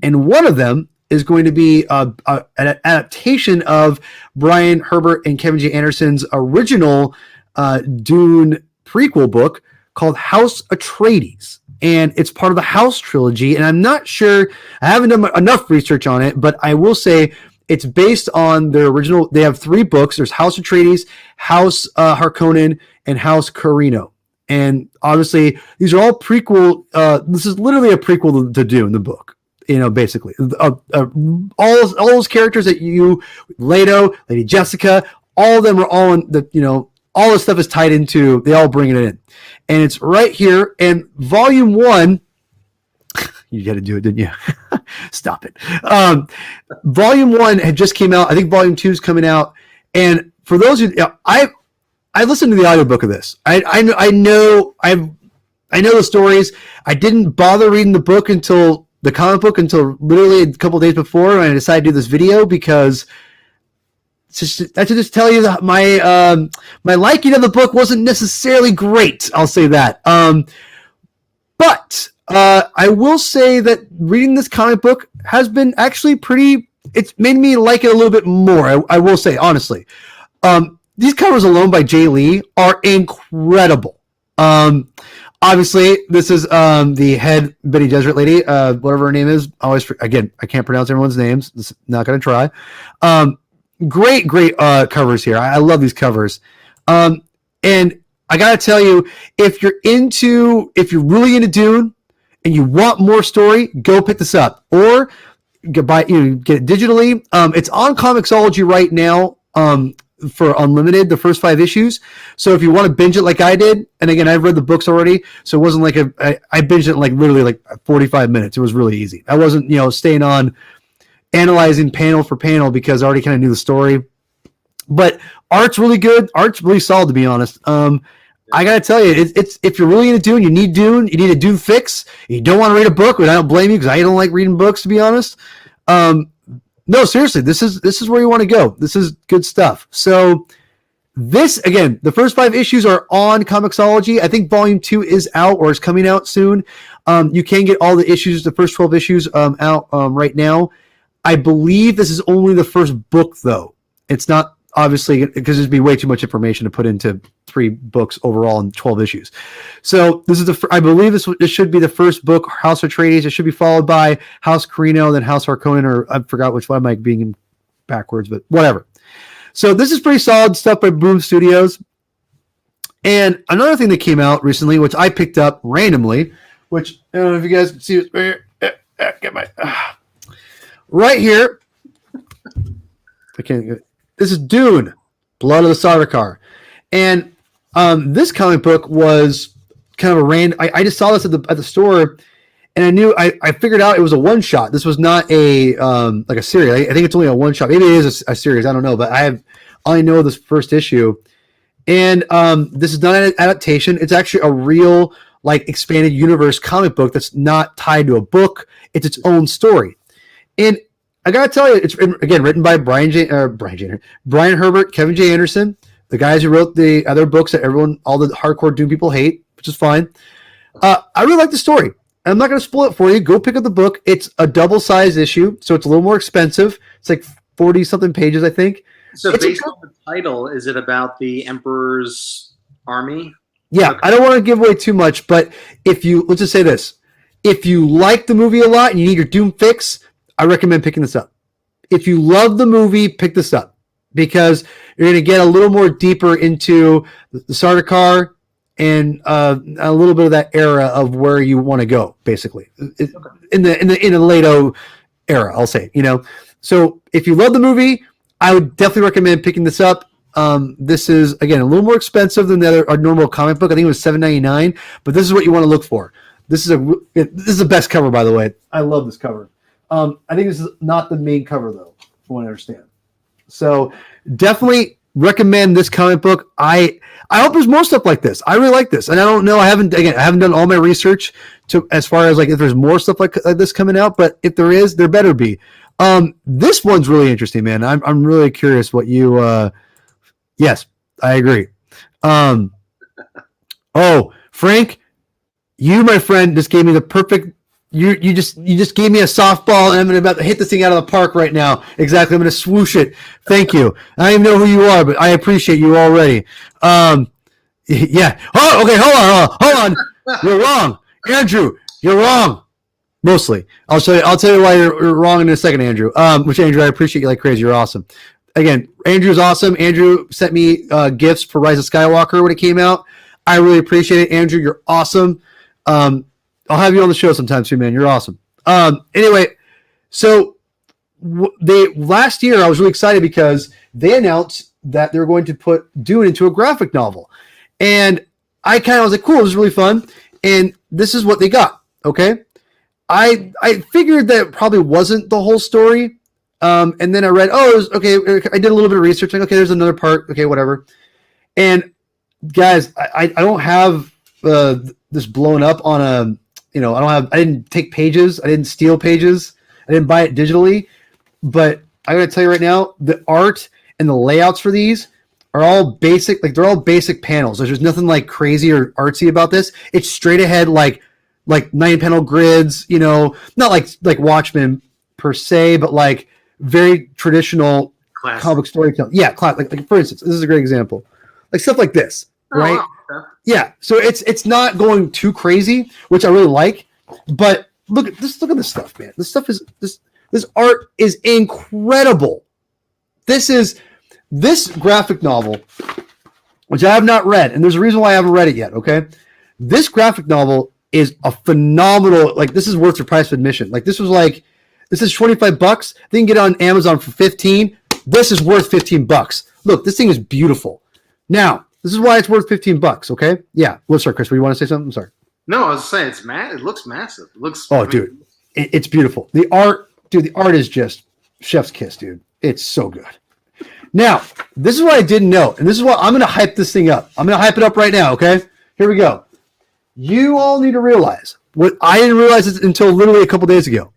And one of them is going to be an adaptation of Brian Herbert and Kevin J. Anderson's original Dune prequel book called House Atreides. And it's part of the House trilogy. And I'm not sure, I haven't done enough research on it, but I will say it's based on their original. They have 3 books. There's House Atreides, House Harkonnen, and House Carino. And obviously, these are all prequel. This is literally a prequel to Dune, the book. Basically, all those characters that Leto, Lady Jessica, all of them are all in the. All this stuff is tied into. They all bring it in, and it's right here. And Volume 1. You got to do it, didn't you? Stop it. Volume 1 had just came out. I think Volume 2 is coming out. And for those who, I listened to the audiobook of this. I know the stories. I didn't bother reading the comic book until literally a couple of days before, and I decided to do this video because I should just tell you that my liking of the book wasn't necessarily great. I'll say that. But I will say that reading this comic book has been actually it's made me like it a little bit more. I will say, honestly. These covers alone by Jay Lee are incredible. Obviously, this is the head Bene Gesserit lady, whatever her name is. I can't pronounce everyone's names. Just not going to try. Great covers here. I love these covers. And I got to tell you, if you're really into Dune and you want more story, go pick this up or get it digitally. It's on Comixology right now for unlimited, the first 5 issues. So if you want to binge it like I did, and again, I've read the books already, so it wasn't like I binged it literally 45 minutes. It was really easy. I wasn't staying on analyzing panel for panel because I already kind of knew the story. But art's really good. Art's really solid, to be honest. I gotta tell you, it's if you're really into Dune, you need a Dune fix. You don't want to read a book, but I don't blame you because I don't like reading books, to be honest. No, seriously, this is where you want to go. This is good stuff. So this, again, the first 5 issues are on Comixology. I think Volume 2 is out or is coming out soon. You can get all the issues, the first 12 issues out right now. I believe this is only the first book, though. It's not, obviously, because there'd be way too much information to put into 3 books overall in 12 issues. So this is I believe this should be the first book, House Atreides. It should be followed by House Carino, then House Harkonnen, or I forgot which one, I might be backwards, but whatever. So this is pretty solid stuff by Boom Studios. And another thing that came out recently, which I picked up randomly, which I don't know if you guys can see it right here. Get my right here. I can't get it. This is Dune, Blood of the Sardaukar. And this comic book was kind of a random. I just saw this at the store, and I figured out it was a one shot. This was not a like a series. I think it's only a one shot. Maybe it is a series. I don't know, but I only know this first issue. And this is not an adaptation. It's actually a real expanded universe comic book that's not tied to a book. It's its own story. And I gotta tell you, it's again written by Brian Herbert, Kevin J. Anderson, the guys who wrote the other books that all the hardcore Dune people hate, which is fine. I really like the story. I'm not going to spoil it for you. Go pick up the book. It's a double-sized issue, so it's a little more expensive. It's like 40-something pages, I think. So based on the title, is it about the Emperor's army? Yeah, okay. I don't want to give away too much, but let's just say this. If you like the movie a lot and you need your Dune fix, I recommend picking this up. If you love the movie, pick this up because you're going to get a little more deeper into the Sardaukar and a little bit of that era of where you want to go, basically, in the Leto era, I'll say. So if you love the movie, I would definitely recommend picking this up. This is again a little more expensive than our normal comic book. I think it was $7.99, but this is what you want to look for. This is the best cover, by the way. I love this cover. I think this is not the main cover though, from what I understand. So definitely recommend this comic book. I hope there's more stuff like this. I really like this, and I don't know. I haven't done all my research to as far as like if there's more stuff like this coming out. But if there is, there better be. This one's really interesting, man. I'm really curious what you. Yes, I agree. Oh, Frank, you, my friend, just gave me the perfect. You just gave me a softball, and I'm about to hit this thing out of the park right now. Exactly, I'm going to swoosh it. Thank you. I don't even know who you are, but I appreciate you already. Yeah. Oh, okay. Hold on. You're wrong, Andrew. You're wrong. Mostly, I'll tell you why you're wrong in a second, Andrew. Which Andrew, I appreciate you like crazy. You're awesome. Again, Andrew's awesome. Andrew sent me gifts for Rise of Skywalker when it came out. I really appreciate it, Andrew. You're awesome. I'll have you on the show sometime soon, man. You're awesome. Anyway, so last year I was really excited because they announced that they were going to put Dune into a graphic novel, and I kind of was like, cool, this is really fun. And this is what they got. Okay, I figured that it probably wasn't the whole story. And then I read, okay. I did a little bit of research. Like, okay, there's another part. Okay, whatever. And guys, I don't have this blown up on a. I didn't take pages. I didn't steal pages. I didn't buy it digitally. But I got to tell you right now, the art and the layouts for these are all basic. Like they're all basic panels. There's nothing like crazy or artsy about this. It's straight ahead, like 9-panel grids. Not like Watchmen per se, but like very traditional classic comic storytelling. Yeah, like for instance, this is a great example. Like stuff like this, right? Wow. Yeah, so it's not going too crazy, which I really like. But look at this stuff, man. This art is incredible. This graphic novel, which I have not read, and there's a reason why I haven't read it yet. Okay, this graphic novel is a phenomenal. Like this is worth the price of admission. Like this is $25. They can get it on Amazon for $15. This is worth $15. Look, this thing is beautiful. Now. This is why it's worth $15, okay? Yeah. Well, sorry, Chris, you want to say something? I'm sorry. No, I was saying it looks massive. It looks dude. It's beautiful. The art is just chef's kiss, dude. It's so good. Now, this is what I didn't know, and this is what I'm going to hype this thing up. I'm going to hype it up right now, okay? Here we go. You all need to realize what I didn't realize until literally a couple days ago.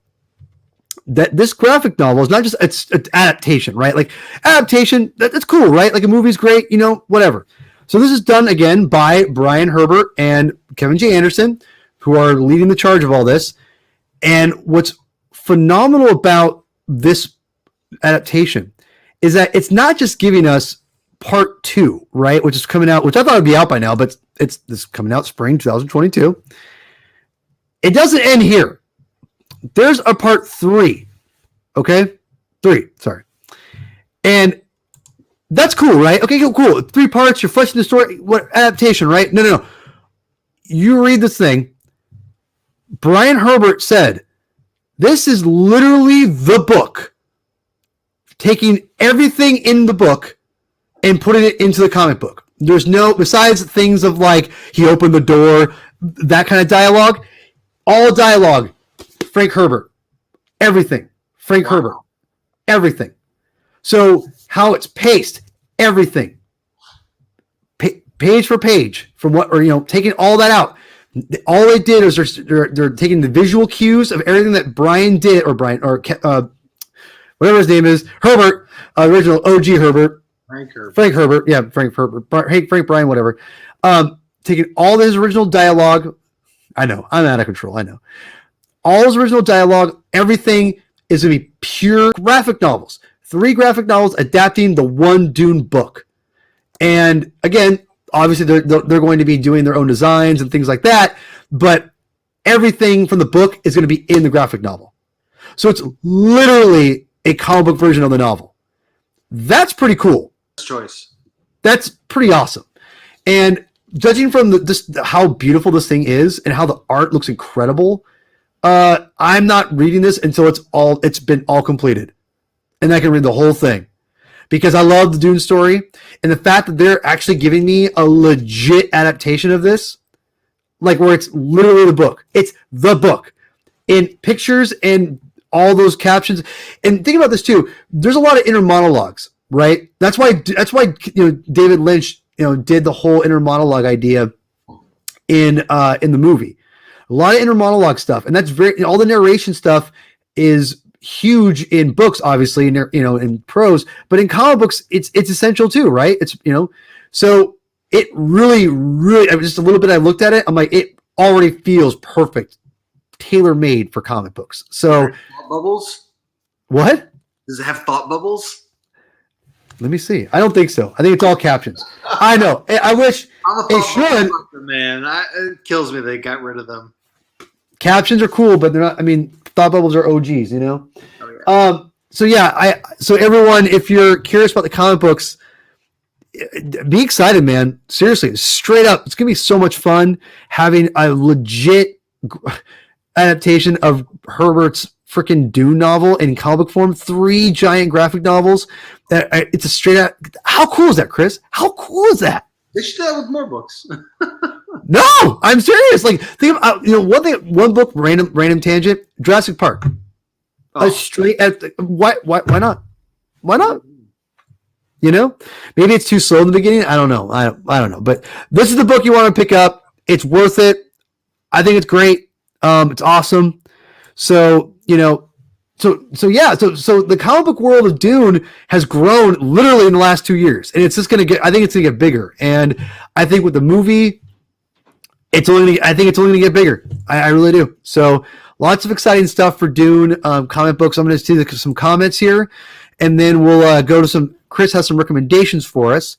That this graphic novel is not just it's adaptation, right? Like adaptation, that's cool, right? Like a movie's great, whatever. So this is done again by Brian Herbert and Kevin J. Anderson, who are leading the charge of all this. And what's phenomenal about this adaptation is that it's not just giving us part 2, right? Which is coming out, which I thought would be out by now, but this is coming out spring 2022. It doesn't end here. There's a part 3. Okay? 3, sorry. And that's cool, right? Okay, cool. 3 parts, you're fleshing the story. What adaptation, right? No. You read this thing. Brian Herbert said, this is literally the book. Taking everything in the book and putting it into the comic book. There's no, besides things of like, he opened the door, that kind of dialogue, all dialogue, Frank Herbert. Everything. Frank Herbert. Everything. So how it's paced, everything. Page for page, from what, or, taking all that out. All they did is they're taking the visual cues of everything that Brian did, or whatever his name is, Herbert, original OG Herbert, Frank Herbert, yeah, Frank Herbert, Frank Bryan, whatever. Taking all his original dialogue. I know, I'm out of control. I know. All his original dialogue, everything is going to be pure graphic novels. 3 graphic novels adapting the one Dune book. And again, obviously they're going to be doing their own designs and things like that, but everything from the book is going to be in the graphic novel. So it's literally a comic book version of the novel. That's pretty cool. Choice. That's pretty awesome. And judging from how beautiful this thing is and how the art looks incredible, I'm not reading this until it's been all completed, and I can read the whole thing because I love the Dune story, and the fact that they're actually giving me a legit adaptation of this, like where it's literally the book. It's the book in pictures and all those captions. And think about this too. There's a lot of inner monologues, right? That's why David Lynch did the whole inner monologue idea in the movie. A lot of inner monologue stuff, and that's all the narration stuff is huge in books, obviously, in prose, but in comic books, it's essential too, right? It's so it really, just a little bit I looked at it, I'm like, it already feels perfect, tailor made for comic books. So thought bubbles. What? Does it have thought bubbles? Let me see. I don't think so. I think it's all captions. I know. I wish it should. Man, it kills me they got rid of them. Captions are cool, but they're not. I mean, thought bubbles are OGs, Oh, yeah. So everyone, if you're curious about the comic books, be excited, man. Seriously, straight up, it's gonna be so much fun having a legit adaptation of Herbert's freaking Dune novel in comic book form. 3 giant graphic novels. It's a straight out. How cool is that, Chris? How cool is that? They should do that with more books. No, I'm serious. Like, think about one book, random tangent. Jurassic Park. A straight. Why not? Why not? Maybe it's too slow in the beginning. I don't know. I don't know. But this is the book you want to pick up. It's worth it. I think it's great. It's awesome. So So the comic book world of Dune has grown literally in the last 2 years, and it's just gonna get. I think it's gonna get bigger, and I think with the movie, it's only gonna get bigger. I really do. So lots of exciting stuff for Dune comic books. I'm gonna see some comments here, and then we'll go to some. Chris has some recommendations for us,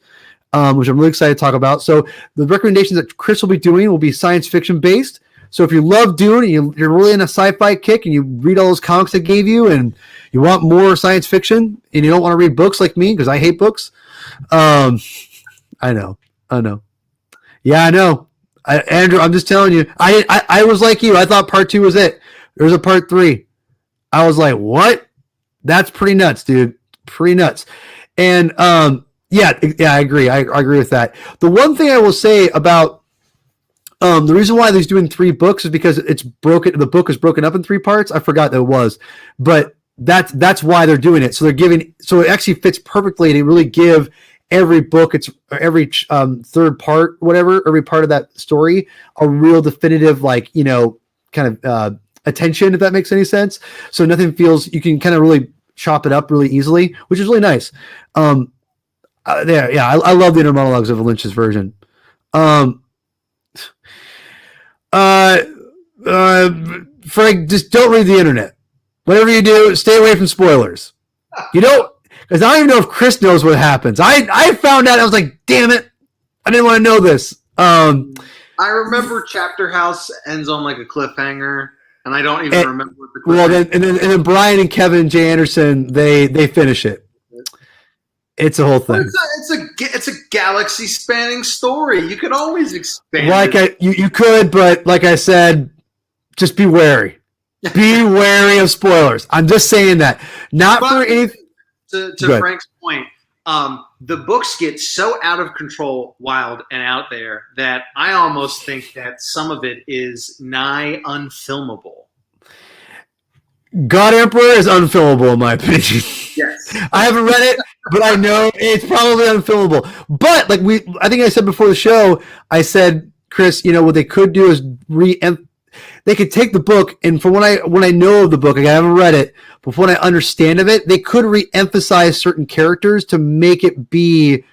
which I'm really excited to talk about. So the recommendations that Chris will be doing will be science fiction based. So if you love Dune and you're really in a sci-fi kick and you read all those comics I gave you and you want more science fiction and you don't want to read books like me because I hate books, I know. Yeah, I know. Andrew, I'm just telling you. I was like you. I thought part 2 was it. There's a part 3. I was like, what? That's pretty nuts, dude. Pretty nuts. And yeah, I agree. I agree with that. The one thing I will say about the reason why he's doing 3 books is because it's broken. The book is broken up in 3 parts. I forgot that it was, but that's why they're doing it. So it actually fits perfectly, and they really give every book, every third part, whatever, every part of that story, a real definitive, kind of attention, if that makes any sense. So nothing feels. You can kind of really chop it up really easily, which is really nice. I love the inner monologues of Lynch's version. Frank, just don't read the internet. Whatever you do, stay away from spoilers. Because I don't even know if Chris knows what happens. I found out. I was like, damn it, I didn't want to know this. I remember Chapter House ends on like a cliffhanger, and I don't even remember what the cliffhanger. Well, and then Brian and Kevin J. Anderson they finish it. It's a whole thing. It's a galaxy spanning story. You could always expand. You could, but like I said, just be wary. Be wary of spoilers. I'm just saying that. Not for anything. To Frank's point, the books get so out of control, wild, and out there that I almost think that some of it is nigh unfilmable. God Emperor is unfilmable in my opinion. Yes. I haven't read it, but I know it's probably unfilmable. But I think I said before the show, I said, Chris, what they could do is they could take the book, and from when I know of the book, I haven't read it, but when I understand of it, they could re-emphasize certain characters to make it be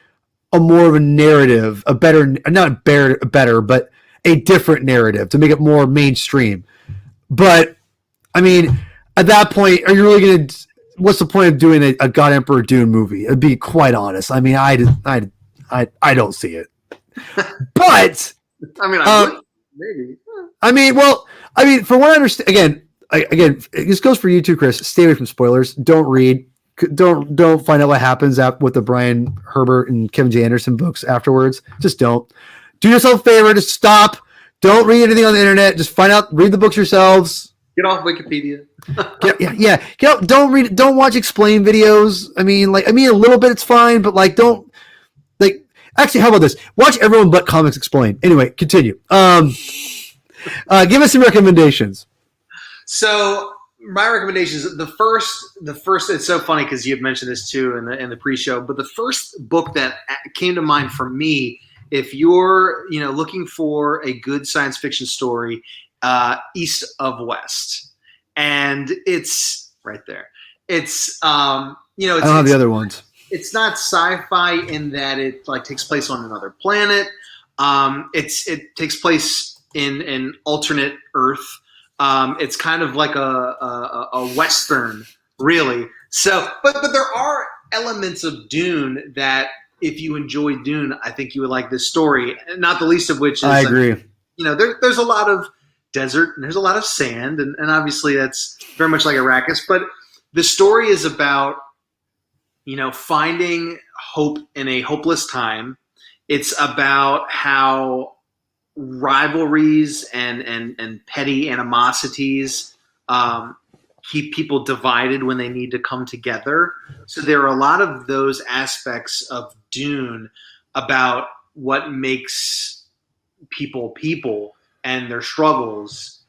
a more of a narrative, a better, but a different narrative to make it more mainstream. But I mean, at that point, are you really going to? What's the point of doing a God Emperor Dune movie? To be quite honest, I mean, I don't see it. But I mean, maybe. I mean, for what I understand, again, this goes for you too, Chris. Stay away from spoilers. Don't read. Don't find out what happens with the Brian Herbert and Kevin J. Anderson books afterwards. Just don't. Do yourself a favor. Just stop. Don't read anything on the internet. Just find out. Read the books yourselves. Get off Wikipedia. Yeah. Get out, don't read. Don't watch explain videos. I mean, a little bit it's fine, but don't. Actually, how about this? Watch everyone but Comics Explained. Anyway, continue. Give us some recommendations. So my recommendations, the first, it's so funny because you had mentioned this too in the pre-show, but the first book that came to mind for me, if you're, looking for a good science fiction story, East of West. And it's right there. It's, I don't have the other ones. It's not sci-fi in that it takes place on another planet. It takes place in alternate Earth. It's kind of like a Western, really. So, but there are elements of Dune that, if you enjoy Dune, I think you would like this story. Not the least of which is, I agree. There's a lot of desert and there's a lot of sand, and obviously that's very much like Arrakis. But the story is about finding hope in a hopeless time. It's about how rivalries and petty animosities keep people divided when they need to come together. So there are a lot of those aspects of Dune about what makes people and their struggles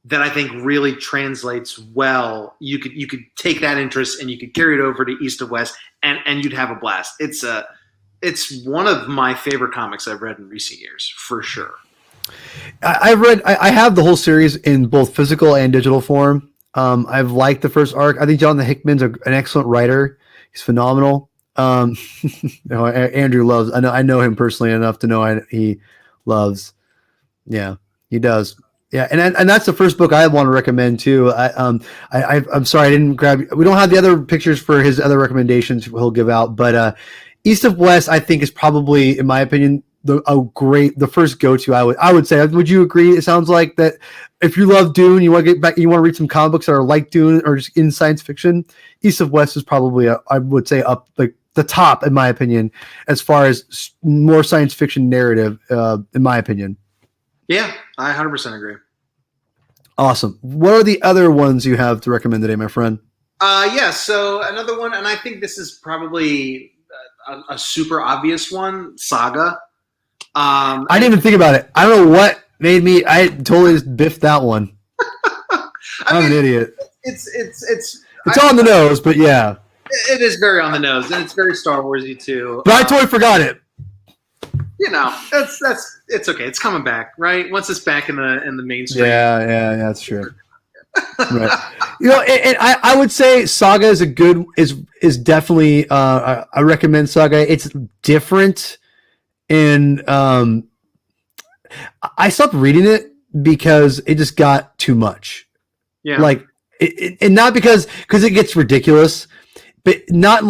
that I think really translates well. You could take that interest and you could carry it over to East of West, and you'd have a blast. It's one of my favorite comics I've read in recent years, for sure. I have the whole series in both physical and digital form. I've liked the first arc. I think Jonathan Hickman's an excellent writer. He's phenomenal. Andrew loves. I know him personally enough to know he loves. Yeah, he does. Yeah, and that's the first book I want to recommend too. I'm sorry I didn't grab. We don't have the other pictures for his other recommendations he'll give out, but East of West I think is probably, in my opinion, the first go-to. I would say. Would you agree? It sounds like that. If you love Dune, you want to get back, you want to read some comic books that are like Dune or just in science fiction. East of West is probably I would say up like the top, in my opinion, as far as more science fiction narrative. In my opinion. Yeah, I 100% agree. Awesome. What are the other ones you have to recommend today, my friend? Yeah, so another one, and I think this is probably a super obvious one, Saga. I didn't even think about it. I don't know what made me. I totally just biffed that one. I'm an idiot. It's on the nose, but yeah. It is very on the nose, and it's very Star Warsy too. But I totally forgot it. It's okay. It's coming back, right? Once it's back in the mainstream. Yeah, that's true. Right. And I would say Saga is definitely. I recommend Saga. It's different. In I stopped reading it because it just got too much. Yeah. And not because it gets ridiculous, but not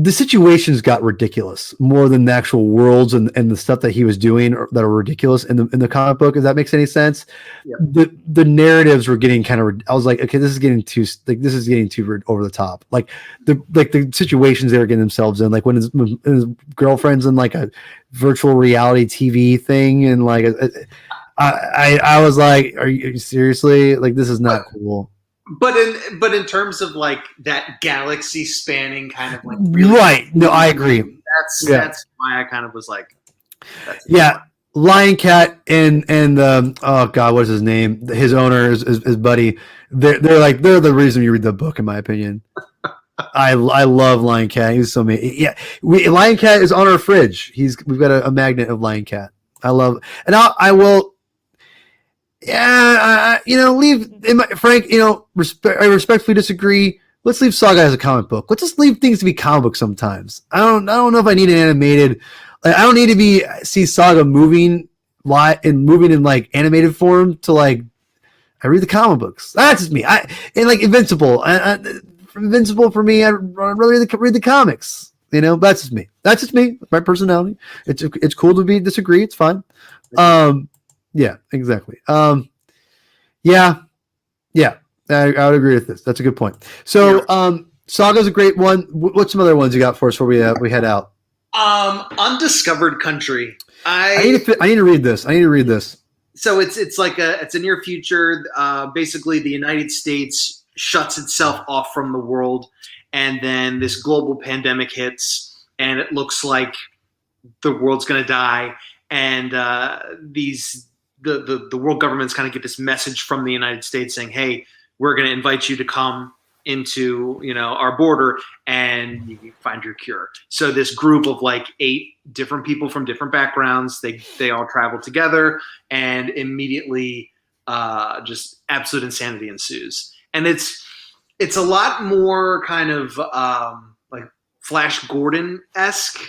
the situations got ridiculous more than the actual worlds and the stuff that he was doing that are ridiculous in the comic book. If that makes any sense, yeah. The narratives were getting kind of. I was like, okay, this is getting too over the top. Like the situations they were getting themselves in, like when his girlfriend's in like a virtual reality TV thing, and like I was like, are you seriously? Like this is not cool. But in terms of like that galaxy spanning kind of like really right. No, I agree. That's why I kind of was like, yeah. Lion Cat and oh god, what's his name? His owner, his buddy. They're the reason you read the book, in my opinion. I love Lion Cat. He's so amazing. Yeah, Lion Cat is on our fridge. We've got a magnet of Lion Cat. I love, and I will. Yeah, Frank. I respectfully disagree. Let's leave Saga as a comic book. Let's just leave things to be comic books sometimes. I don't know if I need an animated. I don't need to see Saga moving in like animated form to like. I read the comic books. That's just me. Invincible. Invincible for me. I'd rather read the comics. That's just me. That's just me. My personality. It's cool to disagree. It's fine. Yeah, exactly. Yeah. I would agree with this. That's a good point. So, Saga's a great one. What's some other ones you got for us before we head out? Undiscovered Country. I need to read this. So it's a near future. Basically, the United States shuts itself off from the world, and then this global pandemic hits, and it looks like the world's going to die. And the world governments kind of get this message from the United States saying, "Hey, we're going to invite you to come into our border, and you can find your cure." So this group of like 8 different people from different backgrounds, they all travel together, and immediately just absolute insanity ensues. And it's a lot more kind of like Flash Gordon-esque,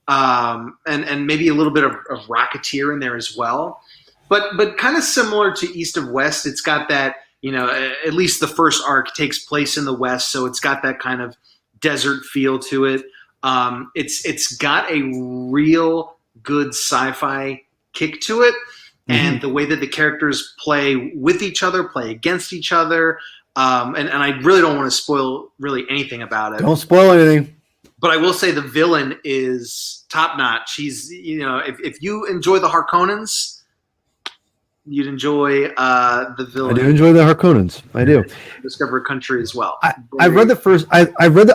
and maybe a little bit of Rocketeer in there as well, but kind of similar to East of West. It's got that, at least the first arc takes place in the West, so it's got that kind of desert feel to it. It's got a real good sci-fi kick to it, and the way that the characters play with each other, play against each other, and I really don't want to spoil really anything about it. Don't spoil anything. But I will say the villain is top notch. He's, if you enjoy the Harkonnens, you'd enjoy the villain. I do enjoy the Harkonnens. I do. Discover a Country as well. I read the first. I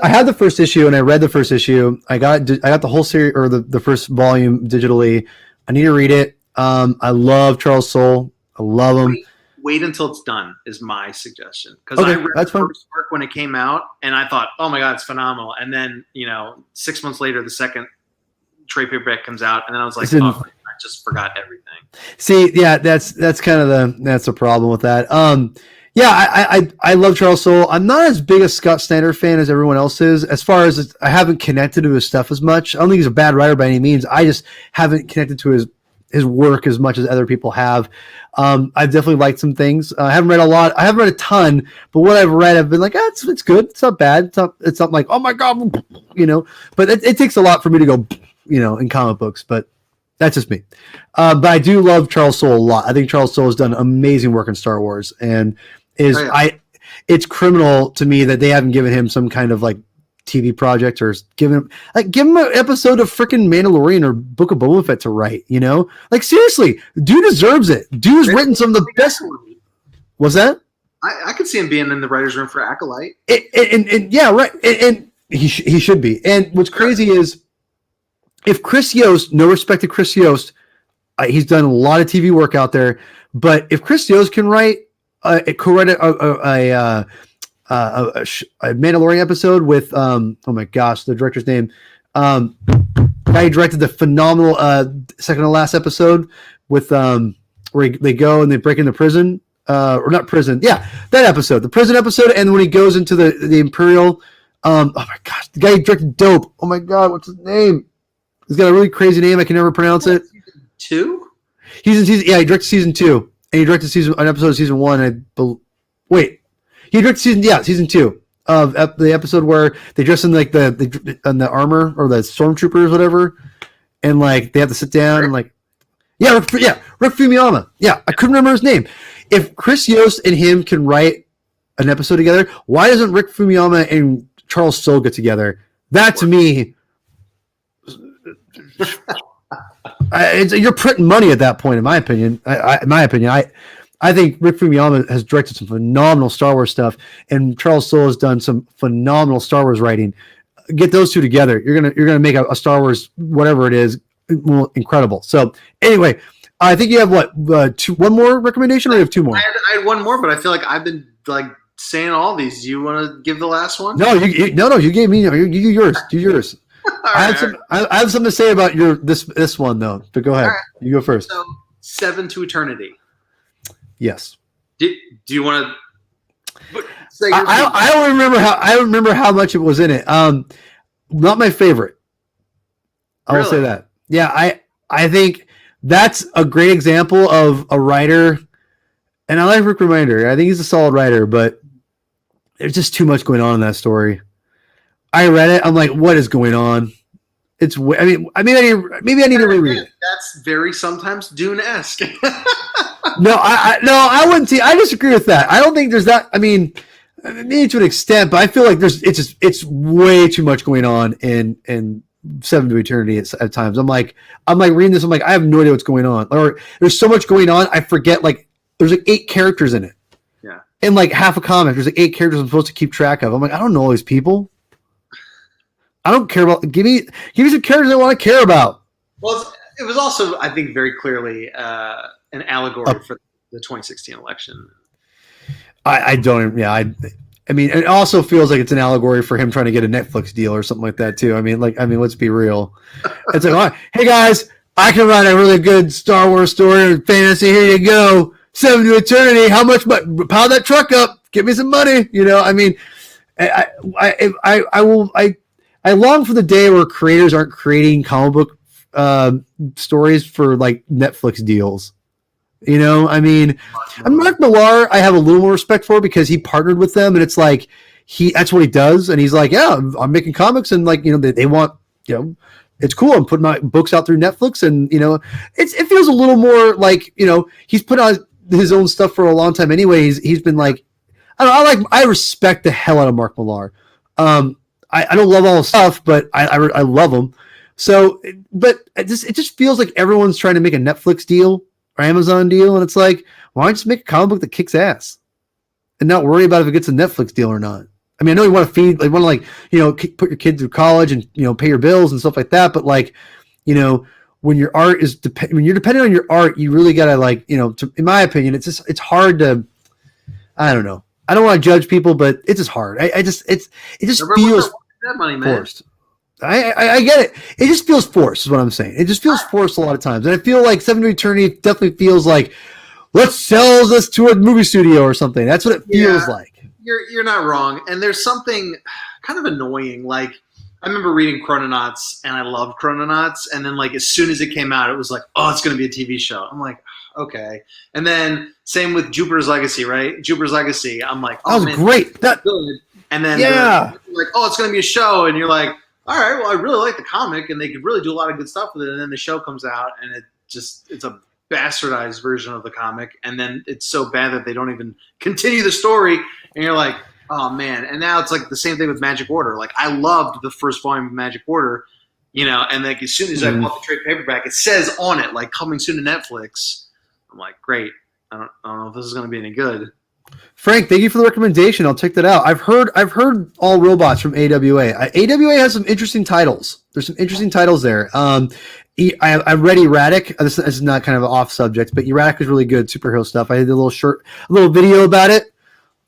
had the first issue, and I read the first issue. I got the whole series, or the first volume digitally. I need to read it. I love Charles Soule. I love him. Wait until it's done is my suggestion, because okay, I read the first arc when it came out, and I thought, oh my god, it's phenomenal. And then 6 months later, the second trade paperback comes out, and then I was like, I just forgot everything. See, yeah, that's kind of the problem with that. I love Charles Soule. I'm not as big a Scott Snyder fan as everyone else is. As far as I haven't connected to his stuff as much. I don't think he's a bad writer by any means. I just haven't connected to his work as much as other people have. I've definitely liked some things. I haven't read a lot. I haven't read a ton, but what I've read, I've been like, it's good. It's not bad. It's not like, oh my god, But it takes a lot for me to go, in comic books. But that's just me. But I do love Charles Soule a lot. I think Charles Soule has done amazing work in Star Wars, and it's criminal to me that they haven't given him some kind of like TV project, or give him an episode of freaking Mandalorian or Book of Boba Fett to write. Like seriously, dude deserves it. Dude has written some of the best. What's that? I could see him being in the writer's room for Acolyte. And yeah, right. And he should be. And what's crazy is, if Chris Yost, no respect to Chris Yost, he's done a lot of TV work out there. But if Chris Yost can write a Mandalorian episode with oh my gosh, the director's name, guy who directed the phenomenal second to last episode with where they go and they break into prison, or not prison, yeah, that episode, the prison episode, and when he goes into the Imperial, oh my gosh, the guy who directed Dope, oh my god, what's his name? He's got a really crazy name, I can never pronounce it. Season 2? He's in season, yeah, he directed season 2, and he directed an episode of season 1. He directed season 2 of the episode where they dress in like the armor, or the stormtroopers, whatever, and like they have to sit down and like, Rick Fumiyama. Yeah, I couldn't remember his name. If Chris Yost and him can write an episode together, why doesn't Rick Fumiyama and Charles Soule get together? That to me, you're printing money at that point, in my opinion. I think Rick Fumiyama has directed some phenomenal Star Wars stuff, and Charles Soule has done some phenomenal Star Wars writing. Get those two together, you're gonna make a Star Wars, whatever it is, incredible. So anyway, I think you have one more recommendation, or you have 2 more? I had one more, but I feel like I've been like saying all these. Do you want to give the last one? No, you gave me. You do yours. Do yours. I have something to say about this one though. But go ahead. Right. You go first. So, 7 to Eternity. Yes. Do you want to say? I don't remember how. I don't remember how much it was in it. Not my favorite. I will say that. Yeah, I think that's a great example of a writer, and I like Rick Remender. I think he's a solid writer, but there's just too much going on in that story. I read it. I'm like, what is going on? It's. I mean, maybe I need to reread it. That's very sometimes Dune-esque. No, I wouldn't see. I disagree with that. I don't think there's that. I mean, maybe to an extent, but I feel like it's way too much going on in Seven to Eternity at times. I'm like reading this. I'm like, I have no idea what's going on. Or there's so much going on. I forget. Like, there's like 8 characters in it. Yeah. In like half a comic, there's like 8 characters I'm supposed to keep track of. I'm like, I don't know all these people. I don't care about. Give me some characters I want to care about. Well, it was also, I think, very clearly an allegory for the 2016 election. I don't. Yeah, I mean, it also feels like it's an allegory for him trying to get a Netflix deal or something like that too. I mean, let's be real. It's like, all right, hey guys, I can write a really good Star Wars story or fantasy. Here you go, Seven to Eternity. How much? Power that truck up. Give me some money. You know, I mean, I long for the day where creators aren't creating comic book stories for like Netflix deals. You know, I mean, Mark Millar, I have a little more respect for because he partnered with them, and it's like that's what he does, and he's like, yeah, I'm making comics, and like, you know, they want, you know, it's cool. I'm putting my books out through Netflix, and you know, it feels a little more like, you know, he's put out his own stuff for a long time anyway. He's been like, I respect the hell out of Mark Millar. I don't love all his stuff, but I love him. So, but it just feels like everyone's trying to make a Netflix deal or Amazon deal, and it's like, why don't you just make a comic book that kicks ass and not worry about if it gets a Netflix deal or not? I mean, I know you want to feed, like, want to, like, you know, put your kid through college and, you know, pay your bills and stuff like that, but like, you know, when your art is when you're dependent on your art, you really gotta, like, you know, in my opinion, it's hard to, I don't know. I don't want to judge people, but it's just hard. It just feels that money, man. forced. I get it. It just feels forced, is what I'm saying. It just feels forced a lot of times. And I feel like Seven to Eternity definitely feels like, let's sell this to a movie studio or something. That's what it feels like. You're not wrong. And there's something kind of annoying. Like, I remember reading Chrononauts, and I loved Chrononauts. And then, like, as soon as it came out, it was like, oh, it's going to be a TV show. I'm like, okay. And then same with Jupiter's Legacy, right? Jupiter's Legacy. I'm like, oh, that was great. That's good. And then like, oh, it's going to be a show. And you're like, all right, well, I really like the comic, and they could really do a lot of good stuff with it. And then the show comes out, and it's a bastardized version of the comic. And then it's so bad that they don't even continue the story. And you're like, oh, man. And now it's like the same thing with Magic Order. Like, I loved the first volume of Magic Order, you know, and like as soon as I bought the trade paperback, it says on it, like, coming soon to Netflix. I'm like, great. I don't know if this is going to be any good. Frank, thank you for the recommendation. I'll check that out. I've heard All Robots from AWA. AWA has some interesting titles. There's some interesting titles there. I read Erratic. This is not kind of an off subject, but Erratic is really good superhero stuff. I did a little video about it.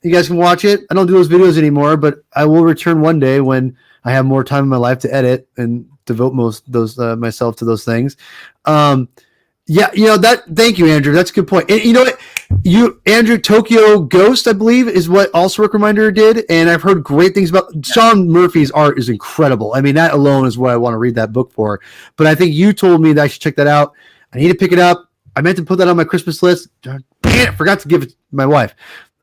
You guys can watch it. I don't do those videos anymore, but I will return one day when I have more time in my life to edit and devote myself to those things. Yeah, you know that. Thank you, Andrew. That's a good point. And you know what? Andrew, Tokyo Ghost, I believe, is what also Rick Remender did, and I've heard great things about. Sean Murphy's art is incredible. I mean, that alone is what I want to read that book for. But I think you told me that I should check that out. I need to pick it up. I meant to put that on my Christmas list. Damn it, forgot to give it to my wife.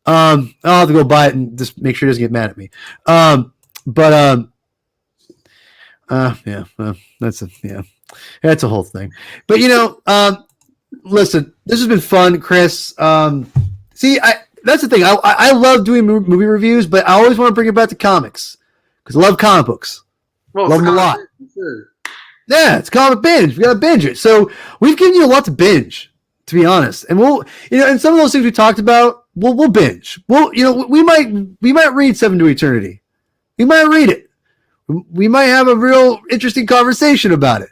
I'll have to go buy it and just make sure he doesn't get mad at me. That's a whole thing. But, you know, listen, this has been fun, Chris. That's the thing. I love doing movie reviews, but I always want to bring it back to comics because I love comic books. Love them a lot. Sure. Yeah, it's comic binge. We got to binge it. So we've given you a lot to binge, to be honest. And we'll, you know, and some of those things we talked about, we'll binge. You know, we might read Seven to Eternity. We might read it. We might have a real interesting conversation about it.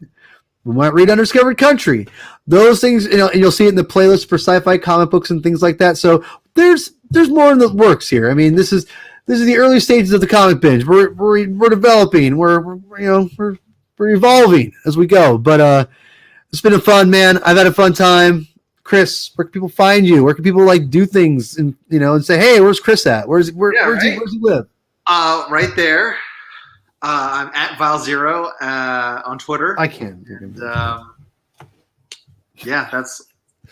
We might read Undiscovered Country. Those things, you know, and you'll see it in the playlist for sci-fi comic books and things like that. So there's more in the works here. I mean, this is the early stages of the comic binge. We're developing. We're evolving as we go. But it's been a fun, man. I've had a fun time. Chris, where can people find you? Where can people like do things and and say, hey, where's Chris at? Where's he live? Right there. I'm at Val0 on Twitter. I can. And, that's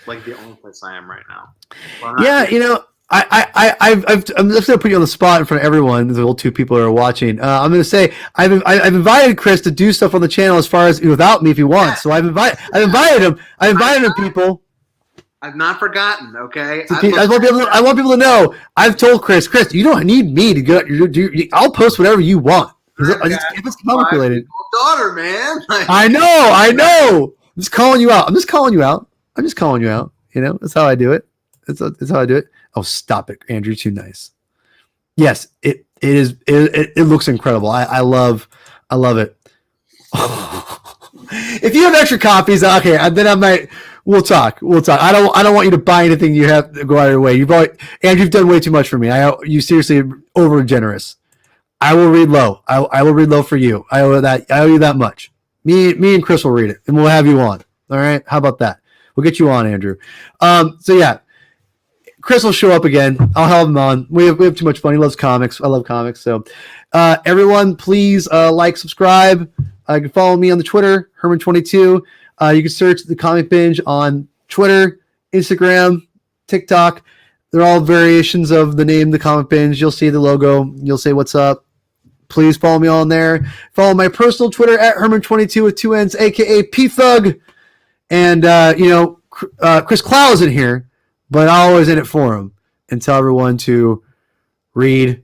like the only place I am right now. Well, I'm just gonna put you on the spot in front of everyone. The little two people that are watching. I'm gonna say I've invited Chris to do stuff on the channel as far as without me if he wants. So I've invited him. I invited him, people. I've not forgotten. Okay. I want people to know. I've told Chris, you don't need me to go. I'll post whatever you want. If it's comic related. Daughter, man. I know. I'm just calling you out. That's how I do it. That's how I do it. Oh, stop it, Andrew. Too nice. Yes, it is. It looks incredible. I love it. If you have extra copies, okay, then I might. We'll talk. I don't want you to buy anything you have to go out of your way. You've done way too much for me. You seriously over generous. I will read low. I will read low for you. I owe you that much. Me and Chris will read it, and we'll have you on. All right? How about that? We'll get you on, Andrew. So yeah, Chris will show up again. I'll have him on. We have too much fun. He loves comics. I love comics. So everyone, please like, subscribe. You can follow me on the Twitter, Herman22. You can search the Comic Binge on Twitter, Instagram, TikTok. They're all variations of the name, the Comic Binge. You'll see the logo. You'll say what's up. Please follow me on there. Follow my personal Twitter at Herman22 with 2 N's, aka PFug. And Chris Clow is in here, but I'm always in it for him. And tell everyone to read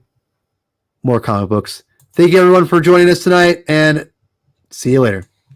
more comic books. Thank you everyone for joining us tonight, and see you later.